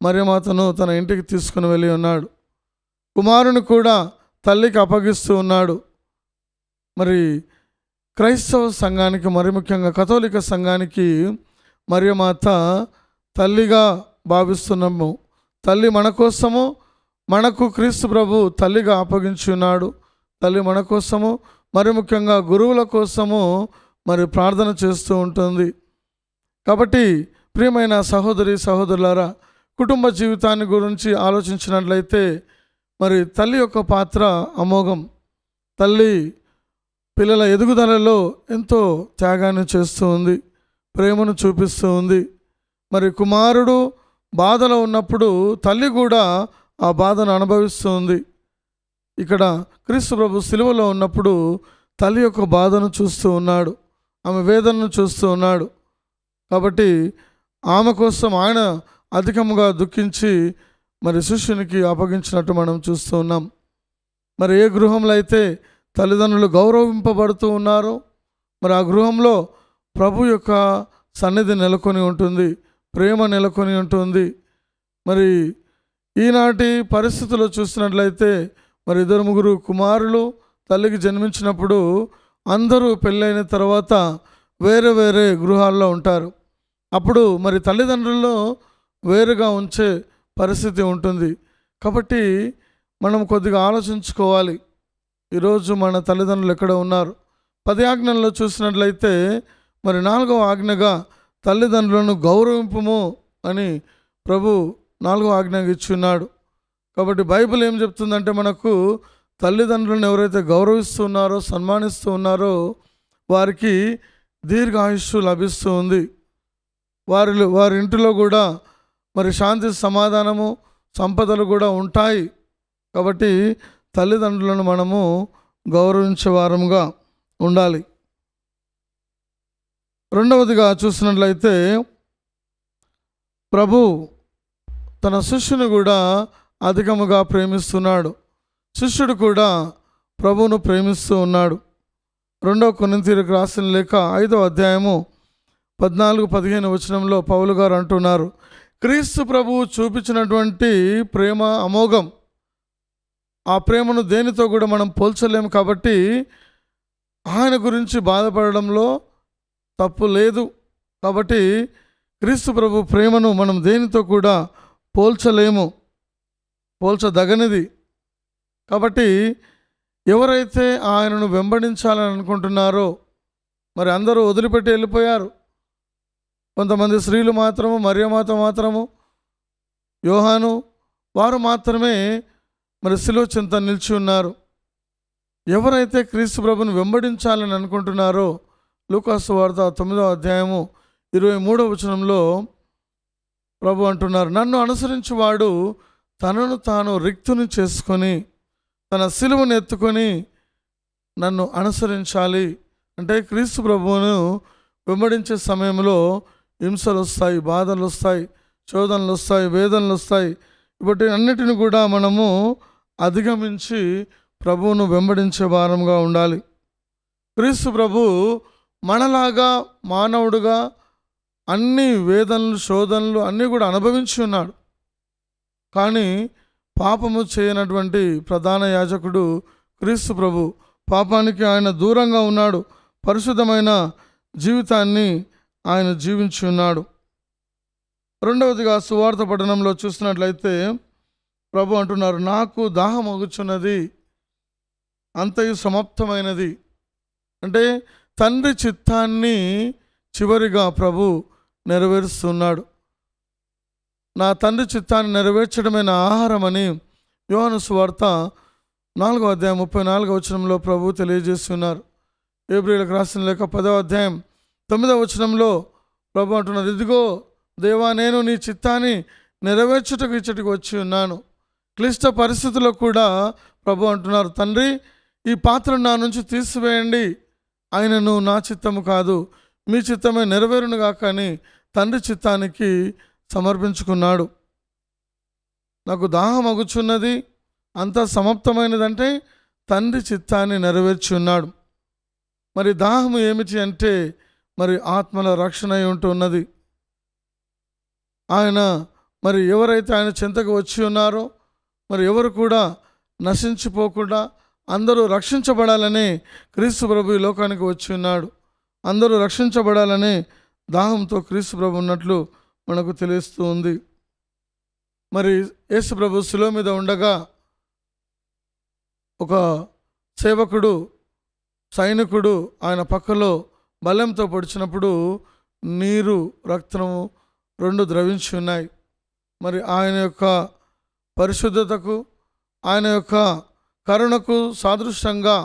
మరియమాతను తన ఇంటికి తీసుకుని వెళ్ళి ఉన్నాడు. కుమారుని కూడా తల్లికి అప్పగిస్తూ ఉన్నాడు. మరి క్రైస్తవ సంఘానికి, మరి ముఖ్యంగా కథోలిక సంఘానికి మరియమాత తల్లిగా భావిస్తున్నాము. తల్లి మన కోసము, మనకు క్రీస్తు ప్రభు తల్లిగా అప్పగించి ఉన్నాడు. తల్లి మన కోసము, మరి ముఖ్యంగా గురువుల కోసము మరి ప్రార్థన చేస్తూ ఉంటుంది. కాబట్టి ప్రియమైన సహోదరి సహోదరులారా, కుటుంబ జీవితాన్ని గురించి ఆలోచించినట్లయితే మరి తల్లి యొక్క పాత్ర అమోఘం. తల్లి పిల్లల ఎదుగుదలలో ఎంతో త్యాగాన్ని చేస్తూ ఉంది, ప్రేమను చూపిస్తూ ఉంది. మరి కుమారుడు బాధలో ఉన్నప్పుడు తల్లి కూడా ఆ బాధను అనుభవిస్తూ ఉంది. ఇక్కడ క్రీస్తు ప్రభు సిలువలో ఉన్నప్పుడు తల్లి యొక్క బాధను చూస్తూ ఉన్నాడు, ఆమె వేదనను చూస్తూ ఉన్నాడు. కాబట్టి ఆమె కోసం ఆయన అధికంగా దుఃఖించి మరి శిష్యునికి అప్పగించినట్టు మనం చూస్తూ ఉన్నాం. మరి ఏ గృహంలో అయితే తల్లిదండ్రులు గౌరవింపబడుతూ ఉన్నారో మరి ఆ గృహంలో ప్రభు యొక్క సన్నిధి నెలకొని ఉంటుంది, ప్రేమ నెలకొని ఉంటుంది. మరి ఈనాటి పరిస్థితుల్లో చూసినట్లయితే మరి 2-3 కుమారులు తల్లికి జన్మించినప్పుడు అందరూ పెళ్ళైన తర్వాత వేరే వేరే గృహాల్లో ఉంటారు. అప్పుడు మరి తల్లిదండ్రుల్లో వేరుగా ఉంచే పరిస్థితి ఉంటుంది. కాబట్టి మనం కొద్దిగా ఆలోచించుకోవాలి, ఈరోజు మన తల్లిదండ్రులు ఎక్కడ ఉన్నారు, 10 ఆజ్ఞల్లో చూసినట్లయితే మరి 4వ ఆజ్ఞగా తల్లిదండ్రులను గౌరవింపుము అని ప్రభు 4వ ఆజ్ఞగా ఇచ్చున్నాడు. కాబట్టి బైబిల్ ఏం చెప్తుందంటే మనకు తల్లిదండ్రులను ఎవరైతే గౌరవిస్తూ ఉన్నారో, సన్మానిస్తూ ఉన్నారో వారికి దీర్ఘాయుష్షు లభిస్తూ ఉంది. వారి ఇంటిలో కూడా మరి శాంతి, సమాధానము, సంపదలు కూడా ఉంటాయి. కాబట్టి తల్లిదండ్రులను మనము గౌరవించే వారముగా ఉండాలి. రెండవదిగా చూసినట్లయితే ప్రభు తన శిష్యుని కూడా అధికముగా ప్రేమిస్తున్నాడు. శిష్యుడు కూడా ప్రభువును ప్రేమిస్తూ ఉన్నాడు. 2 కొరింథీయులకు రాసిన లేఖ 5వ అధ్యాయము 14-15 వచనంలో పౌలు గారు అంటున్నారు, క్రీస్తు ప్రభువు చూపించినటువంటి ప్రేమ అమోఘం. ఆ ప్రేమను దేనితో కూడా మనం పోల్చలేము. కాబట్టి ఆయన గురించి బాధపడడంలో తప్పు లేదు. కాబట్టి క్రీస్తు ప్రభు ప్రేమను మనం దేనితో కూడా పోల్చలేము, పోల్చదగనిది. కాబట్టి ఎవరైతే ఆయనను వెంబడించాలని అనుకుంటున్నారో మరి అందరూ వదిలిపెట్టి వెళ్ళిపోయారు. కొంతమంది స్త్రీలు మాత్రము, మరియమాత మాత్రము, యోహాను వారు మాత్రమే మరి శిలువ చెంత నిలిచి ఉన్నారు. ఎవరైతే క్రీస్తు ప్రభుని వెంబడించాలని అనుకుంటున్నారో లూకాసు వార్త 9వ అధ్యాయము 23వ వచనంలో ప్రభు అంటున్నారు, నన్ను అనుసరించువాడు తనను తాను రిక్తుని చేసుకొని తన శిలువను ఎత్తుకొని నన్ను అనుసరించాలి. అంటే క్రీస్తు ప్రభువును వెంబడించే సమయంలో హింసలు వస్తాయి, బాధలు వస్తాయి, శోధనలు వస్తాయి, వేదనలు వస్తాయి. ఇప్పటి అన్నిటిని కూడా మనము అధిగమించి ప్రభువును వెంబడించే వారంగా ఉండాలి. క్రీస్తు ప్రభు మనలాగా మానవుడుగా అన్ని వేదనలు, శోధనలు అన్నీ కూడా అనుభవించి ఉన్నాడు. కానీ పాపము చేయనటువంటి ప్రధాన యాజకుడు క్రీస్తు ప్రభు. పాపానికి ఆయన దూరంగా ఉన్నాడు. పరిశుద్ధమైన జీవితాన్ని ఆయన జీవించి ఉన్నాడు. రెండవదిగా సువార్త పట్టణంలో చూసినట్లయితే ప్రభు అంటున్నారు, నాకు దాహం అగుచున్నది, అంతయు సమాప్తమైనది. అంటే తండ్రి చిత్తాన్ని చివరిగా ప్రభు నెరవేరుస్తున్నాడు. నా తండ్రి చిత్తాన్ని నెరవేర్చడమే నా ఆహారం అని యోహాను సువార్త 4వ అధ్యాయం 34వ వచనంలో ప్రభు తెలియజేస్తున్నారు. హెబ్రీయులకు రాసిన లేఖ 10వ అధ్యాయం 9వ వచనంలో ప్రభు అంటున్నారు, ఇదిగో దేవా, నేను నీ చిత్తాన్ని నెరవేర్చుటకు ఇచ్చటికి వచ్చి ఉన్నాను. క్లిష్ట పరిస్థితుల్లో కూడా ప్రభు అంటున్నారు, తండ్రి ఈ పాత్రను నా నుంచి తీసివేయండి, ఆయనను నా చిత్తము కాదు మీ చిత్తమే నెరవేరునుగా కానీ తండ్రి చిత్తానికి సమర్పించుకున్నాడు. నాకు దాహం అగుచున్నది, అంతా సమాప్తమైనదంటే తండ్రి చిత్తాన్ని నెరవేర్చి ఉన్నాడు. మరి దాహము ఏమిటి అంటే మరి ఆత్మల రక్షణ అయి ఉంటున్నది. ఆయన మరి ఎవరైతే ఆయన చెంతకు వచ్చి ఉన్నారో మరి ఎవరు కూడా నశించిపోకుండా అందరూ రక్షించబడాలనే క్రీస్తు ప్రభు ఈ లోకానికి వచ్చి ఉన్నాడు. అందరూ రక్షించబడాలనే దాహంతో క్రీస్తు ప్రభు ఉన్నట్లు మనకు తెలుస్తూ ఉంది. మరి యేసు ప్రభు శిలువ మీద ఉండగా ఒక సేవకుడు, సైనికుడు ఆయన పక్కలో బలెంతో పొడిచినప్పుడు నీరు, రక్తము 2 ద్రవించి ఉన్నాయి. మరి ఆయన యొక్క పరిశుద్ధతకు, ఆయన యొక్క కరుణకు సాదృశ్యంగా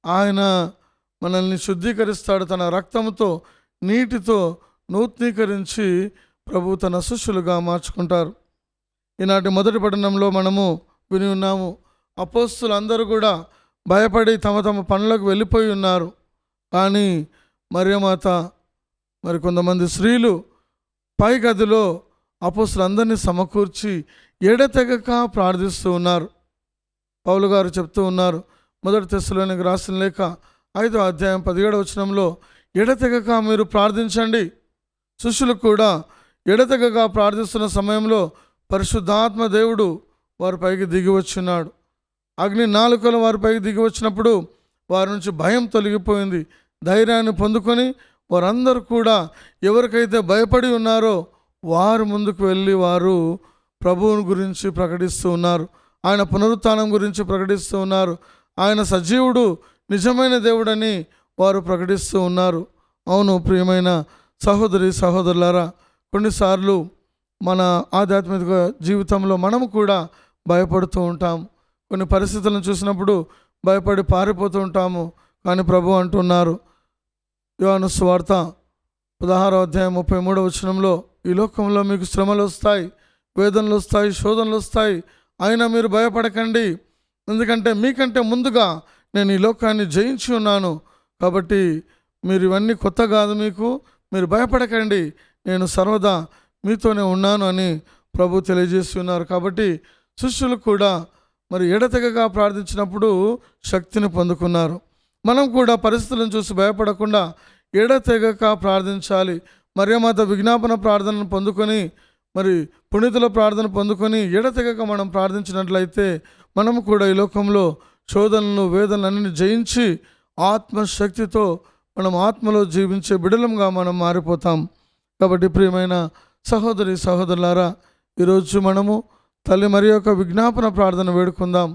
ఆయన మనల్ని శుద్ధీకరిస్తాడు. తన రక్తముతో, నీటితో నూతనీకరించి ప్రభు తన శిష్యులుగా మార్చుకుంటారు. ఈనాటి మొదటి పట్టణంలో మనము విని ఉన్నాము, అపోస్తులందరూ కూడా భయపడి తమ తమ పనులకు వెళ్ళిపోయి ఉన్నారు. కానీ మరియమాత మరి కొంతమంది స్త్రీలు పై గదిలో అపోస్తులందరినీ సమకూర్చి ఎడతెగక ప్రార్థిస్తూ ఉన్నారు. పౌలు గారు చెప్తూ ఉన్నారు, మొదటి తెస్సలోనికి రాసిన లేఖ 5వ అధ్యాయం 17వ వచనంలో, ఎడతెగక మీరు ప్రార్థించండి. శిష్యులు కూడా ఎడతెగక ప్రార్థిస్తున్న సమయంలో పరిశుద్ధాత్మ దేవుడు వారిపైకి దిగి వచ్చినాడు. అగ్ని నాలుకలు వారిపైకి దిగి వచ్చినప్పుడు వారి నుంచి భయం తొలగిపోయింది. ధైర్యాన్ని పొందుకొని వారందరూ కూడా ఎవరికైతే భయపడి ఉన్నారో వారు ముందుకు వెళ్ళి వారు ప్రభువుని గురించి ప్రకటిస్తూ ఉన్నారు. ఆయన పునరుత్థానం గురించి ప్రకటిస్తూ ఉన్నారు. ఆయన సజీవుడు, నిజమైన దేవుడని వారు ప్రకటిస్తూ ఉన్నారు. అవును ప్రియమైన సహోదరి సహోదరులారా, కొన్నిసార్లు మన ఆధ్యాత్మిక జీవితంలో మనము కూడా భయపడుతూ ఉంటాం. కొన్ని పరిస్థితులను చూసినప్పుడు భయపడి పారిపోతూ ఉంటాము. కానీ ప్రభు అంటున్నారు యోహాను సువార్త 16వ అధ్యాయం 33వ వచనంలో, ఈ లోకంలో మీకు శ్రమలు వస్తాయి, వేదనలు వస్తాయి, శోధనలు వస్తాయి, అయినా మీరు భయపడకండి, ఎందుకంటే మీకంటే ముందుగా నేను ఈ లోకాన్ని జయించి ఉన్నాను. కాబట్టి మీరు ఇవన్నీ కొత్త కాదు మీకు, మీరు భయపడకండి, నేను సర్వదా మీతోనే ఉన్నాను అని ప్రభు తెలియజేస్తున్నారు. కాబట్టి శిష్యులు కూడా మరి ఎడతెగగా ప్రార్థించినప్పుడు శక్తిని పొందుకున్నారు. మనం కూడా పరిస్థితులను చూసి భయపడకుండా ఎడతెగక ప్రార్థించాలి. మరియమాత విజ్ఞాపన ప్రార్థనను పొందుకొని, మరి పునీతుల ప్రార్థన పొందుకొని ఎడతెగక మనం ప్రార్థించినట్లయితే మనము కూడా ఈ లోకంలో శోధనలను వేదనలన్నీ జయించి ఆత్మశక్తితో మనం ఆత్మలో జీవించే బిడలంగా మనం మారిపోతాం. కాబట్టి ప్రియమైన సహోదరి సహోదరులారా, ఈరోజు మనము తల్లి మరి యొక్క విజ్ఞాపన ప్రార్థన వేడుకుందాం.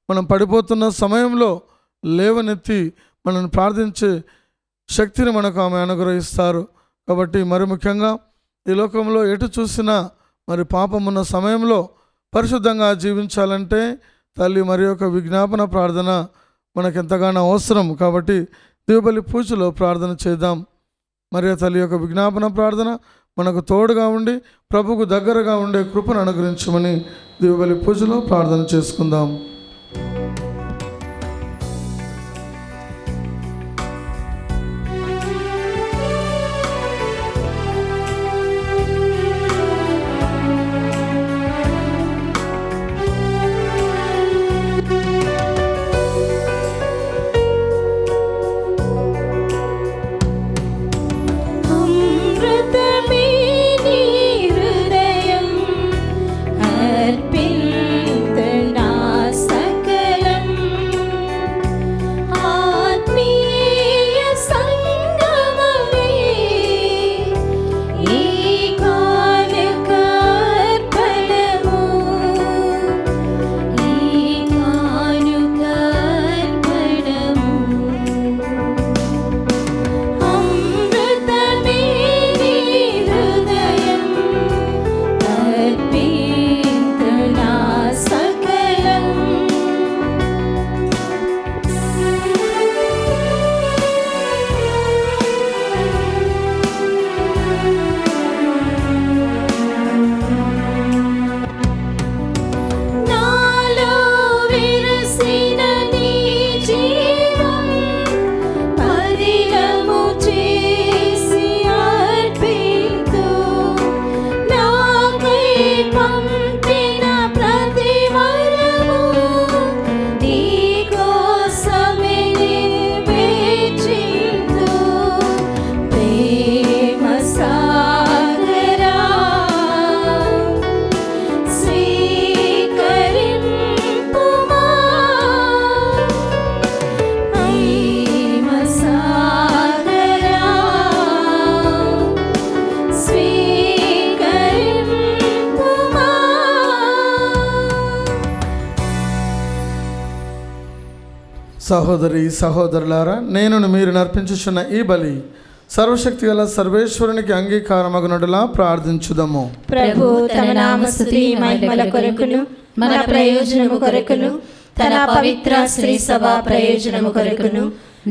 మనం పడిపోతున్న సమయంలో లేవనెత్తి మనల్ని ప్రార్థించే శక్తిని మనకు ఆమె అనుగ్రహిస్తారు. కాబట్టి మరి ముఖ్యంగా ఈ లోకంలో ఎటు చూసినా మరి పాపం ఉన్న సమయంలో పరిశుద్ధంగా జీవించాలంటే తల్లి మరి యొక్క విజ్ఞాపన ప్రార్థన మనకెంతగానో అవసరం. కాబట్టి దీవబలి పూజలో ప్రార్థన చేద్దాం. మరి తల్లి యొక్క విజ్ఞాపన ప్రార్థన మనకు తోడుగా ఉండి ప్రభువుకు దగ్గరగా ఉండే కృపను అనుగ్రహించమని దీవబలి పూజలో ప్రార్థన చేసుకుందాం. సహోదరి సహోదరులారా, నేను మీరు నర్పించుచున్న ఈ బలి సర్వశక్తి గల సర్వేశ్వరునికి అంగీకారమగునట్లుగా ప్రార్థించుదము. ప్రభు తన నామస్తుతి మహిమల కొరకును మన ప్రయోజనము కొరకును తన పవిత్ర శ్రీ సభ ప్రయోజనము కొరకును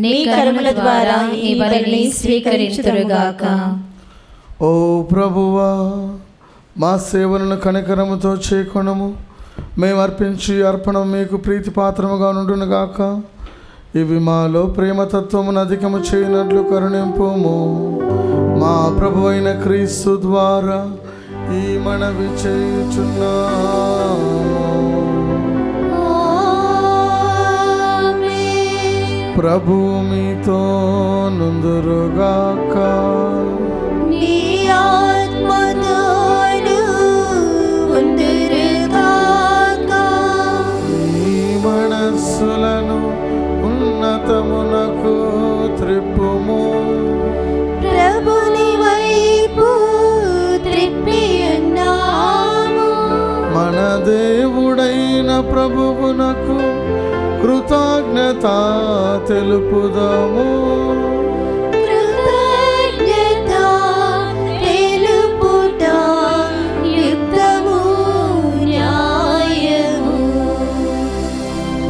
నీ కరుణల ద్వారా ఈ బలిని స్వీకరించుదురుగాక. ఓ ప్రభువా, మా సేవలను కనికరముతో చేకొనము. మేము అర్పించి అర్పణం మీకు ప్రీతిపాత్రముగా నుండునుగాక. ఇవి మాలో ప్రేమతత్వమును అధికము చేయనట్లు కరుణింపుము. మా ప్రభు అయిన క్రీస్తు ద్వారా ఈ మనవి చేయుచున్నాము. ప్రభు మీతో నుందురుగాక. నీ ఆత్మతోను ఉందురుగాక. ఈ మనస్సులను ఉన్నతమునకు త్రిప్పుము. ప్రభుని వైపు త్రిప్పియున్నాము. మన దేవుడైన ప్రభువునకు కృతజ్ఞత తెలుపుదాము.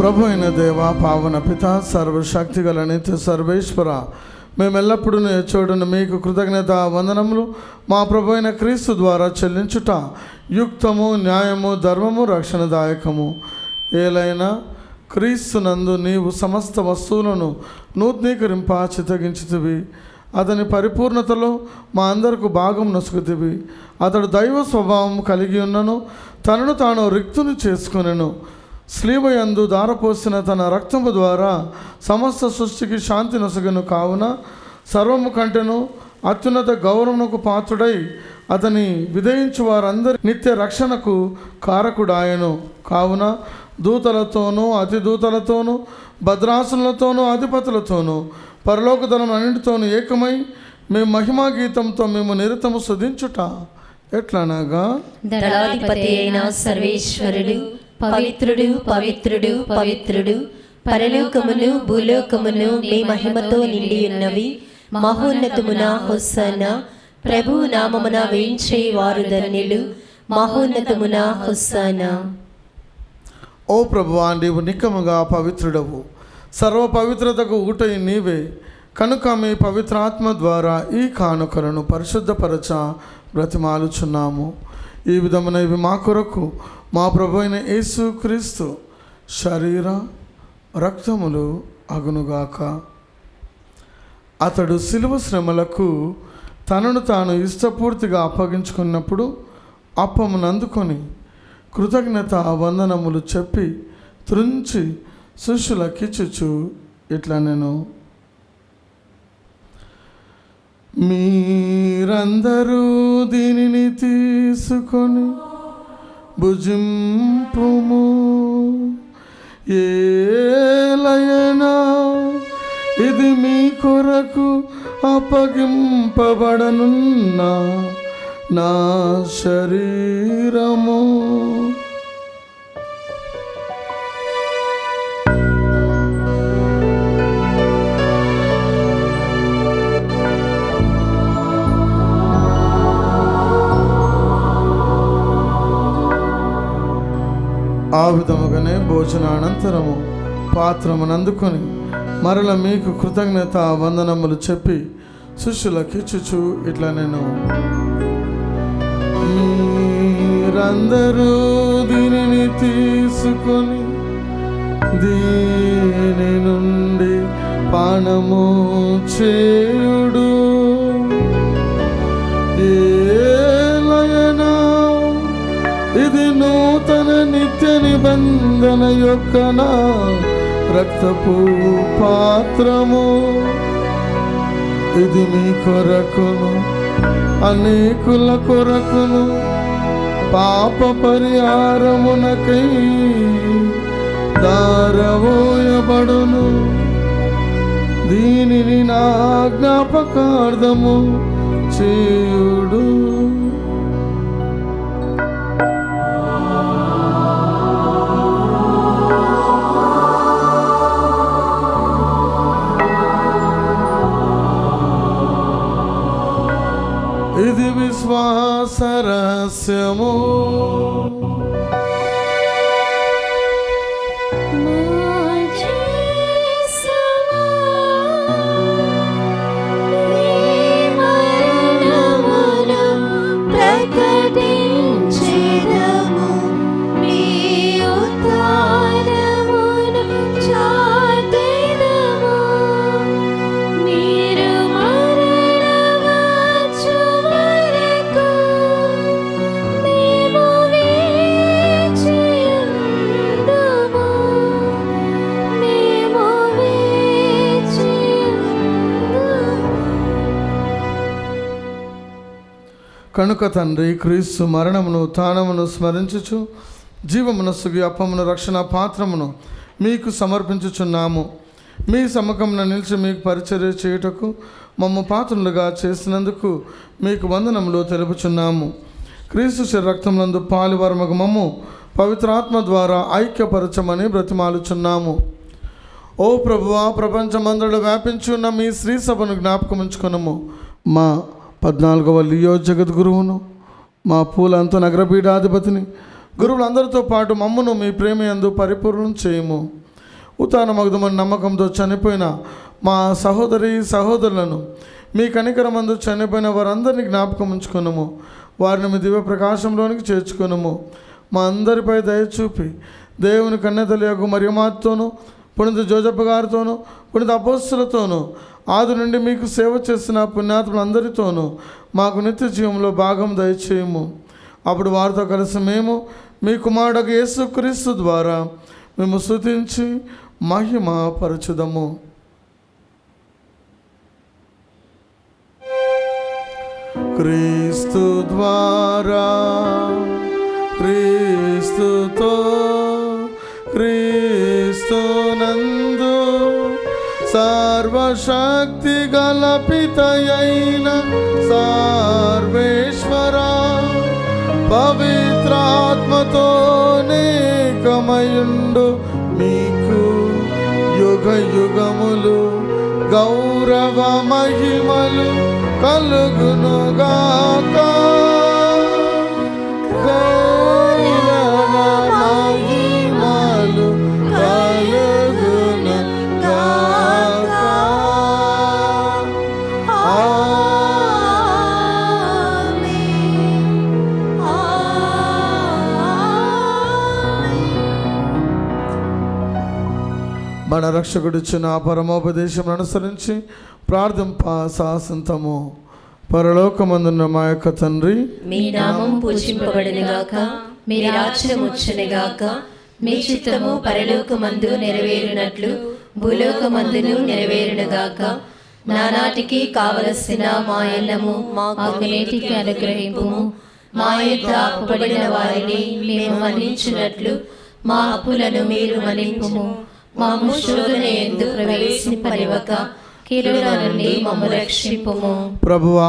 ప్రభు అయిన దేవ, పావన పిత, సర్వశక్తి గల నిత్య సర్వేశ్వర, మేమెల్లప్పుడూ చోటును మీకు కృతజ్ఞత వందనములు మా ప్రభు అయిన క్రీస్తు ద్వారా చెల్లించుట యుక్తము, న్యాయము, ధర్మము, రక్షణదాయకము. ఏలైనా క్రీస్తునందు నీవు సమస్త వస్తువులను నూతనీకరింప చిత్తగించితివి. అతని పరిపూర్ణతలో మా అందరకు భాగం నొసుకుతివి. అతడు దైవ స్వభావం కలిగి ఉన్నను, తనను తాను రిక్తుని చేసుకునెను. స్లీవయందు దారపోసిన తన రక్తము ద్వారా సమస్త సృష్టికి శాంతి నొసగను. కావున సర్వము కంటెను అత్యున్నత గౌరవమునకు పాత్రుడై అతని విధేయించు వారందరి నిత్య రక్షణకు కారకుడాయను. కావున దూతలతోనూ అతిదూతలతోనూ భద్రాసనులతోనూ అధిపతులతోనూ పరలోకదనం అన్నింటితోనూ ఏకమై మేము మహిమా గీతంతో మేము నిరతము స్తుతించుట ఎట్లనగా, దళాధిపతి అయిన సర్వేశ్వరుడు పవిత్రుడు పవిత్రుడు పవిత్రుడు, పరలోకమును భూలోకమును మీ మహిమతో నిండి ఉన్నవి. మహోన్నతమున హొస్సన్నా, ప్రభువు నామమున వేయించే వారు ధన్యులు. మహోన్నతమున హొస్సన్నా. ఓ ప్రభువా, నీవు నిక్కముగా పవిత్రుడవు, సర్వ పవిత్రతకు ఊటై నీవే. కనుక మీ పవిత్రాత్మ ద్వారా ఈ కానుకలను పరిశుద్ధపరచ బ్రతిమాలుచున్నాము. ఈ విధమున ఇవి మా కొరకు మా ప్రభు అయిన యేసు క్రీస్తు శరీర రక్తములు అగునుగాక. అతడు శిలువ శ్రమలకు తనను తాను ఇష్టపూర్తిగా అప్పగించుకున్నప్పుడు అప్పమునందుకొని కృతజ్ఞత వందనములు చెప్పి త్రుంచి శిష్యులకిచ్చుచు ఇట్లా, నేను మీరందరూ దీనిని తీసుకొని భుజింపుము. ఏలయనా ఇది మీ కొరకు అప్పగింపబడనున్న నా శరీరము. ఆ విధముగానే భోజనానంతరము పాత్రమునందుకొని మరల మీకు కృతజ్ఞత వందనములు చెప్పి శిష్యులకిచ్చుచు ఇట్లా, నేను మీరందరూ దీనిని తీసుకొని దీని నుండి పానము చేయుడు. ఏలయనా ఇది నూతన నిత్య నిబంధన యొక్క నా రక్తపు పాత్రము. ఇది మీ కొరకును అనేకుల కొరకును పాప పరిహారమునకై దారవోయబడును. దీనిని నా జ్ఞాపకార్థము చేయుడు. ఇది విశ్వాస రహస్యము. కనుక తండ్రి, క్రీస్తు మరణమును తానమును స్మరించుచు జీవమునస్సుకి అప్పమును రక్షణ పాత్రమును మీకు సమర్పించుచున్నాము. మీ సమ్మకమున నిలిచి మీకు పరిచర్య చేయుటకు మమ్మ పాత్రులుగా చేసినందుకు మీకు వందనములు తెలుపుచున్నాము. క్రీస్తు శరీర రక్తమునందు పాలువారమగు మమ్ము పవిత్రాత్మ ద్వారా ఐక్యపరచమని బ్రతిమాలుచున్నాము. ఓ ప్రభువా, ప్రపంచమంతటా వ్యాపించి ఉన్న మీ శ్రీ సభను జ్ఞాపకం ఉంచుకొనుము. మా 14వ లియో జగద్గురువును, మా పూలంత నగరపీఠాధిపతిని, గురువులందరితో పాటు మమ్మను మీ ప్రేమ యందు పరిపూర్ణం చేయము. ఉత్థానమగుదమని నమ్మకంతో చనిపోయిన మా సహోదరి సహోదరులను మీ కనికరమందు చనిపోయిన వారందరినీ జ్ఞాపకం ఉంచుకున్నాము. వారిని మీ దివ్య ప్రకాశంలోనికి చేర్చుకున్నాము. మా అందరిపై దయ చూపి దేవుని కన్యతలియగు మరియమాతోనూ పునీత జోజప్ప గారితోనూ పునీత అపోస్తులతోనూ ఆది నుండి మీకు సేవ చేసిన పుణ్యాత్ములందరితోనూ మాకు నిత్య జీవంలో భాగం దయచేయము. అప్పుడు వారితో కలిసి మేము మీ కుమారుడు యేసుక్రీస్తు ద్వారా మేము స్తుతించి మహిమ పరచుదము. క్రీస్తు ద్వారా క్రీస్తుతో క్రీస్తునందు సర్వశక్తి గల పితయైన సర్వేశ్వరా పవిత్రాత్మతో నేకమయుండు మీకు యుగ యుగములు గౌరవ మహిమలు కలుగునుగాక. గౌరవ మహిమలు కలుగునుగాక. మన రక్షకుడిచ్చిన పరమోపదేశం అనుసరించి ప్రార్థింప సాసంతము. పరలోకమందున్న మా యొక్క తండ్రి, మీ నామం పూజింపబడునుగాక, మీ రాజ్యం వచ్చునుగాక, మీ చిత్తము పరలోకమందు నెరవేరునట్లు భూలోకమందును నెరవేరునుగాక. నానాటికి కావలసిన మా అన్నము మాకు నేటికి అనుగ్రహింపుము. మా యొద్ద అప్పుబడిన వారిని మేము మన్నించినట్లు మా అప్పులను మీరు మన్నింపుము. మాము శోధన యందు ప్రవేశింపనివ్వక కీడుల నుండి మమ్ము రక్షింపుము. ప్రభువా,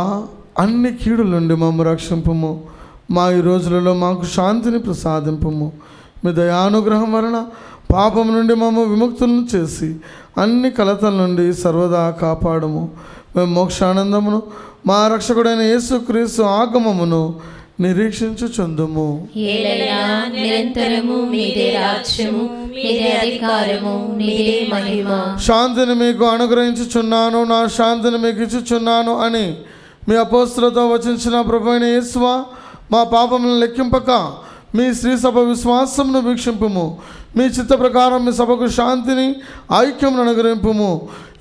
అన్ని కీడుల నుండి మమ్ము రక్షింపుము. మా ఈ రోజులలో మాకు శాంతిని ప్రసాదింపుము. మీ దయానుగ్రహం వలన పాపం నుండి మమ్ము విముక్తులను చేసి అన్ని కలతల నుండి సర్వదా కాపాడము. మేము మోక్షానందమును మా రక్షకుడైన యేసుక్రీస్తు ఆగమమును నిరీక్షించుచుందుము. ఏలైనా నిరంతరము మీదే రాజ్యము, మీదే అధికారము, మీదే మహిమ. శాంతిని మీకు అనుగ్రహించుచున్నాను, నా శాంతిని మీకు ఇచ్చుచున్నాను అని మీ అపోస్తులతో వచించిన ప్రభువైన యేసువా, మా పాపములను లెక్కింపక మీ శ్రీ సభ విశ్వాసమును వీక్షింపుము. మీ చిత్త ప్రకారం మీ సభకు శాంతిని ఐక్యమును అనుగ్రహింపుము.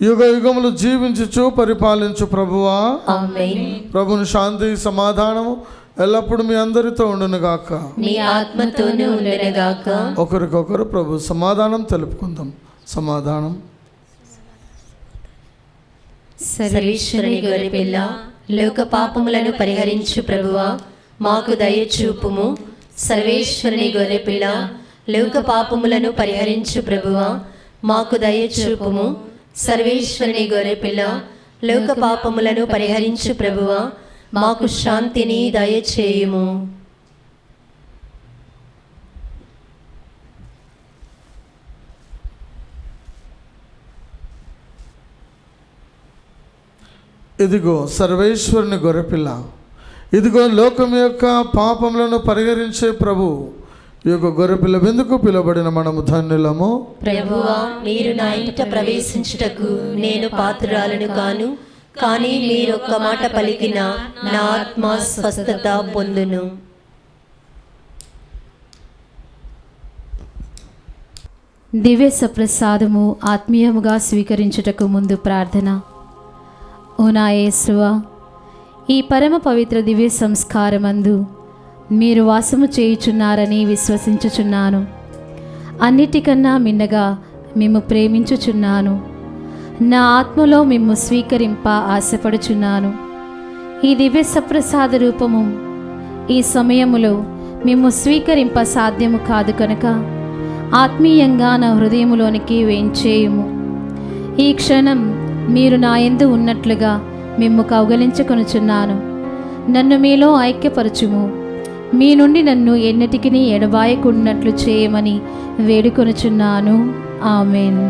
యుగ యుగములు జీవించుచు పరిపాలించు ప్రభువా. ఆమేన్. ప్రభుని శాంతి సమాధానము ఎల్లప్పుడు మీ అందరితో ఉండునుగాక, మీ ఆత్మతోనూ ఉండునుగాక. ఒకరికొకరు ప్రభు సమాధానం తెలుపుకుందాం. సమాధానం. సర్వేశ్వరుని గొర్రెపిల్ల, లోక పాపములను పరిహరించు ప్రభువా, మాకు దయ చూపుము. సర్వేశ్వరుని గొర్రెపిల్ల, లోక పాపములను పరిహరించు ప్రభువా, మాకు దయ చూపుము. సర్వేశ్వరుని గొర్రెపిల్ల, లోక పాపములను పరిహరించు ప్రభువా, మాకు శాంతిని దయచేయుము. ఇదిగో సర్వేశ్వరుని గొర్రెపిల్ల, ఇదిగో లోకం యొక్క పాపములను పరిహరించే ప్రభు. ఈ యొక్క గొర్రెపిల్ల విందుకు పిలువబడిన మనము ధన్యులము. ప్రభువా, మీరు నా ఇంట ప్రవేశించుటకు నేను పాత్రురాలను కాను, కానీ మీరొక్క మాట పలికిన నా ఆత్మ స్వస్థత పొందును. దివ్య సప్రసాదము ఆత్మీయముగా స్వీకరించుటకు ముందు ప్రార్థన. ఓ నా యేసువా, ఈ పరమ పవిత్ర దివ్య సంస్కారమందు మీరు వాసము చేయుచున్నారని విశ్వసించుచున్నాను. అన్నిటికన్నా మిన్నగా మిమ్ము ప్రేమించుచున్నాను. నా ఆత్మలో మిమ్ము స్వీకరింప ఆశపడుచున్నాను. ఈ దివ్య సప్రసాద రూపము ఈ సమయములో మిమ్ము స్వీకరింప సాధ్యము కాదు కనుక ఆత్మీయంగా నా హృదయములోనికి వేంచేయుము. ఈ క్షణం మీరు నా యందు ఉన్నట్లుగా మిమ్ము కౌగలించుకొనుచున్నాను. నన్ను మీలో ఐక్యపరచుము. మీ నుండి నన్ను ఎన్నటికీ ఎడబాయకున్నట్లు చేయమని వేడుకొనుచున్నాను. ఆమేన్.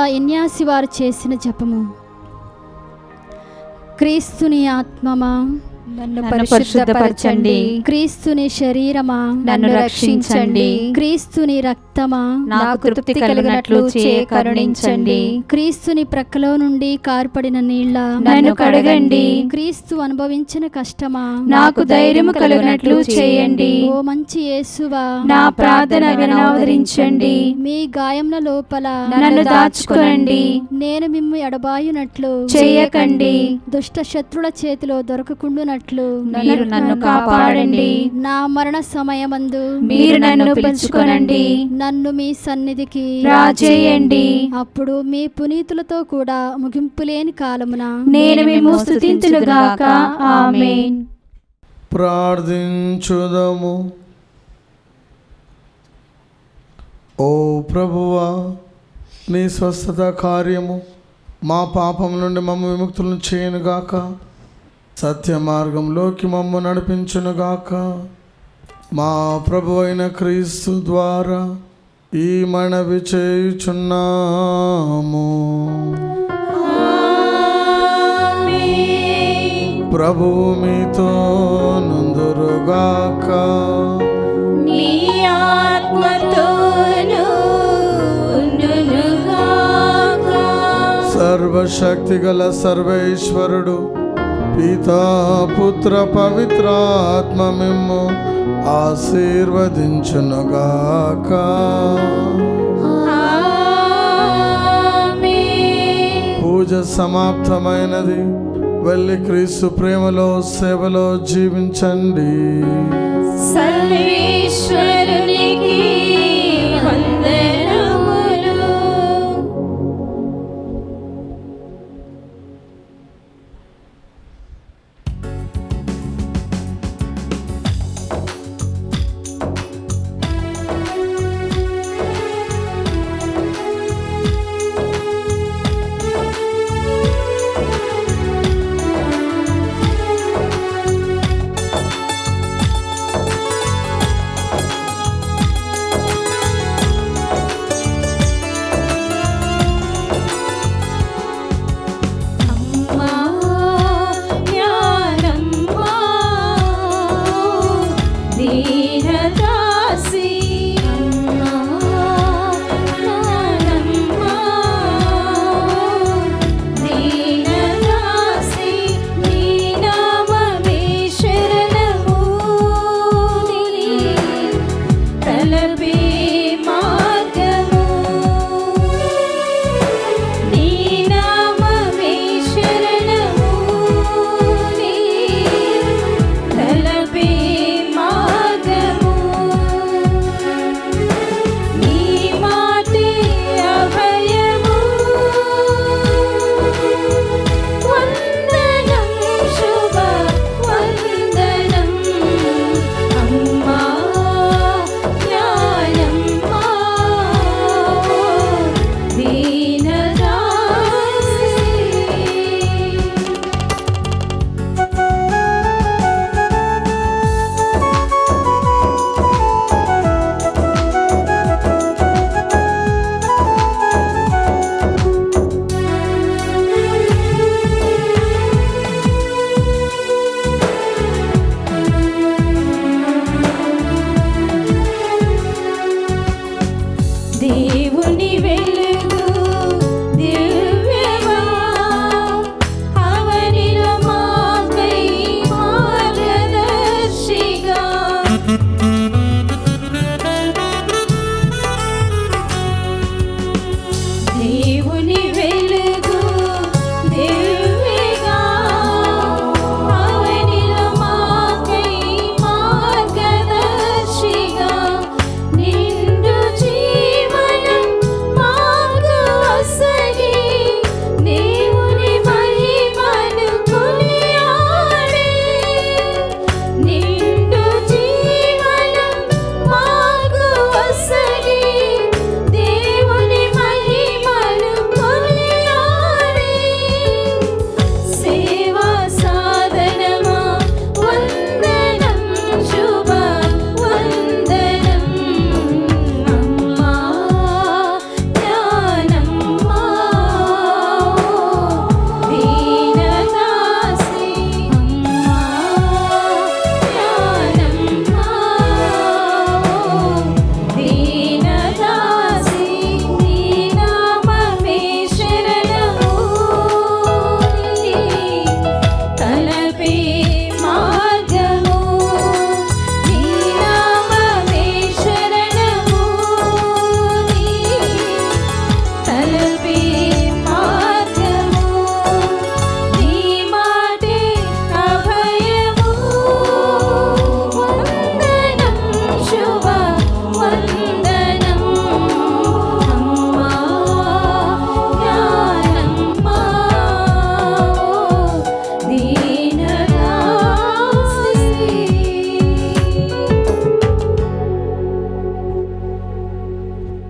ఇన్యాసి వారు చేసిన జపము. క్రీస్తుని ఆత్మమా నన్ను పరిశుద్ధపరచండి. క్రీస్తుని శరీరమా నన్ను రక్షించండి. క్రీస్తుని రక్తమా నాకు తృప్తి కలిగినట్లు చేయ కరుణించండి. క్రీస్తుని ప్రక్కలో నుండి కార్పడిన నీళ్ల నన్ను కడగండి. క్రీస్తు అనుభవించిన కష్టమా నాకు ధైర్యము కలిగినట్లు చేయండి. ఓ మంచి యేసువా నా ప్రార్థన వినవదరించండి. మీ గాయముల లోపల నన్ను దాచుకొనండి. నేను మిమ్ము ఎడబాయునట్లు చేయకండి. దుష్ట శత్రుల చేతిలో దొరకకుండునట్లు మీరు నన్ను కాపాడండి. నా మరణ సమయమందు మీరు నన్ను పిలుచుకొనండి. నన్ను మీ సన్నిధికి రాజేయండి. అప్పుడు మీ పునీతులతో కూడా ముగింపులేని కాలమున నేను మిమ్ము స్తుతింతునుగాక. ఆమేన్. ప్రార్థించుదము. ఓ ప్రభువా, నీ స్వస్థత కార్యము మా పాపం నుండి మమ్మ విముక్తులను చేయనుగాక. సత్య మార్గంలోకి మమ్మ నడిపించునుగాక. మా ప్రభు అయిన క్రీస్తు ద్వారా ఈ మనవి చేయుచున్నాము. ప్రభువు మీతో నుందురుగాక. నీ ఆత్మతోను ఉండునుగాక. సర్వశక్తిగల సర్వేశ్వరుడు పితా పుత్ర పవిత్రాత్మ మిమ్ము ఆశీర్వదించునుగాక. పూజ సమాప్తమైనది. వెళ్ళి క్రీస్తు ప్రేమలో సేవలో జీవించండి. సర్వేశ్వరునికి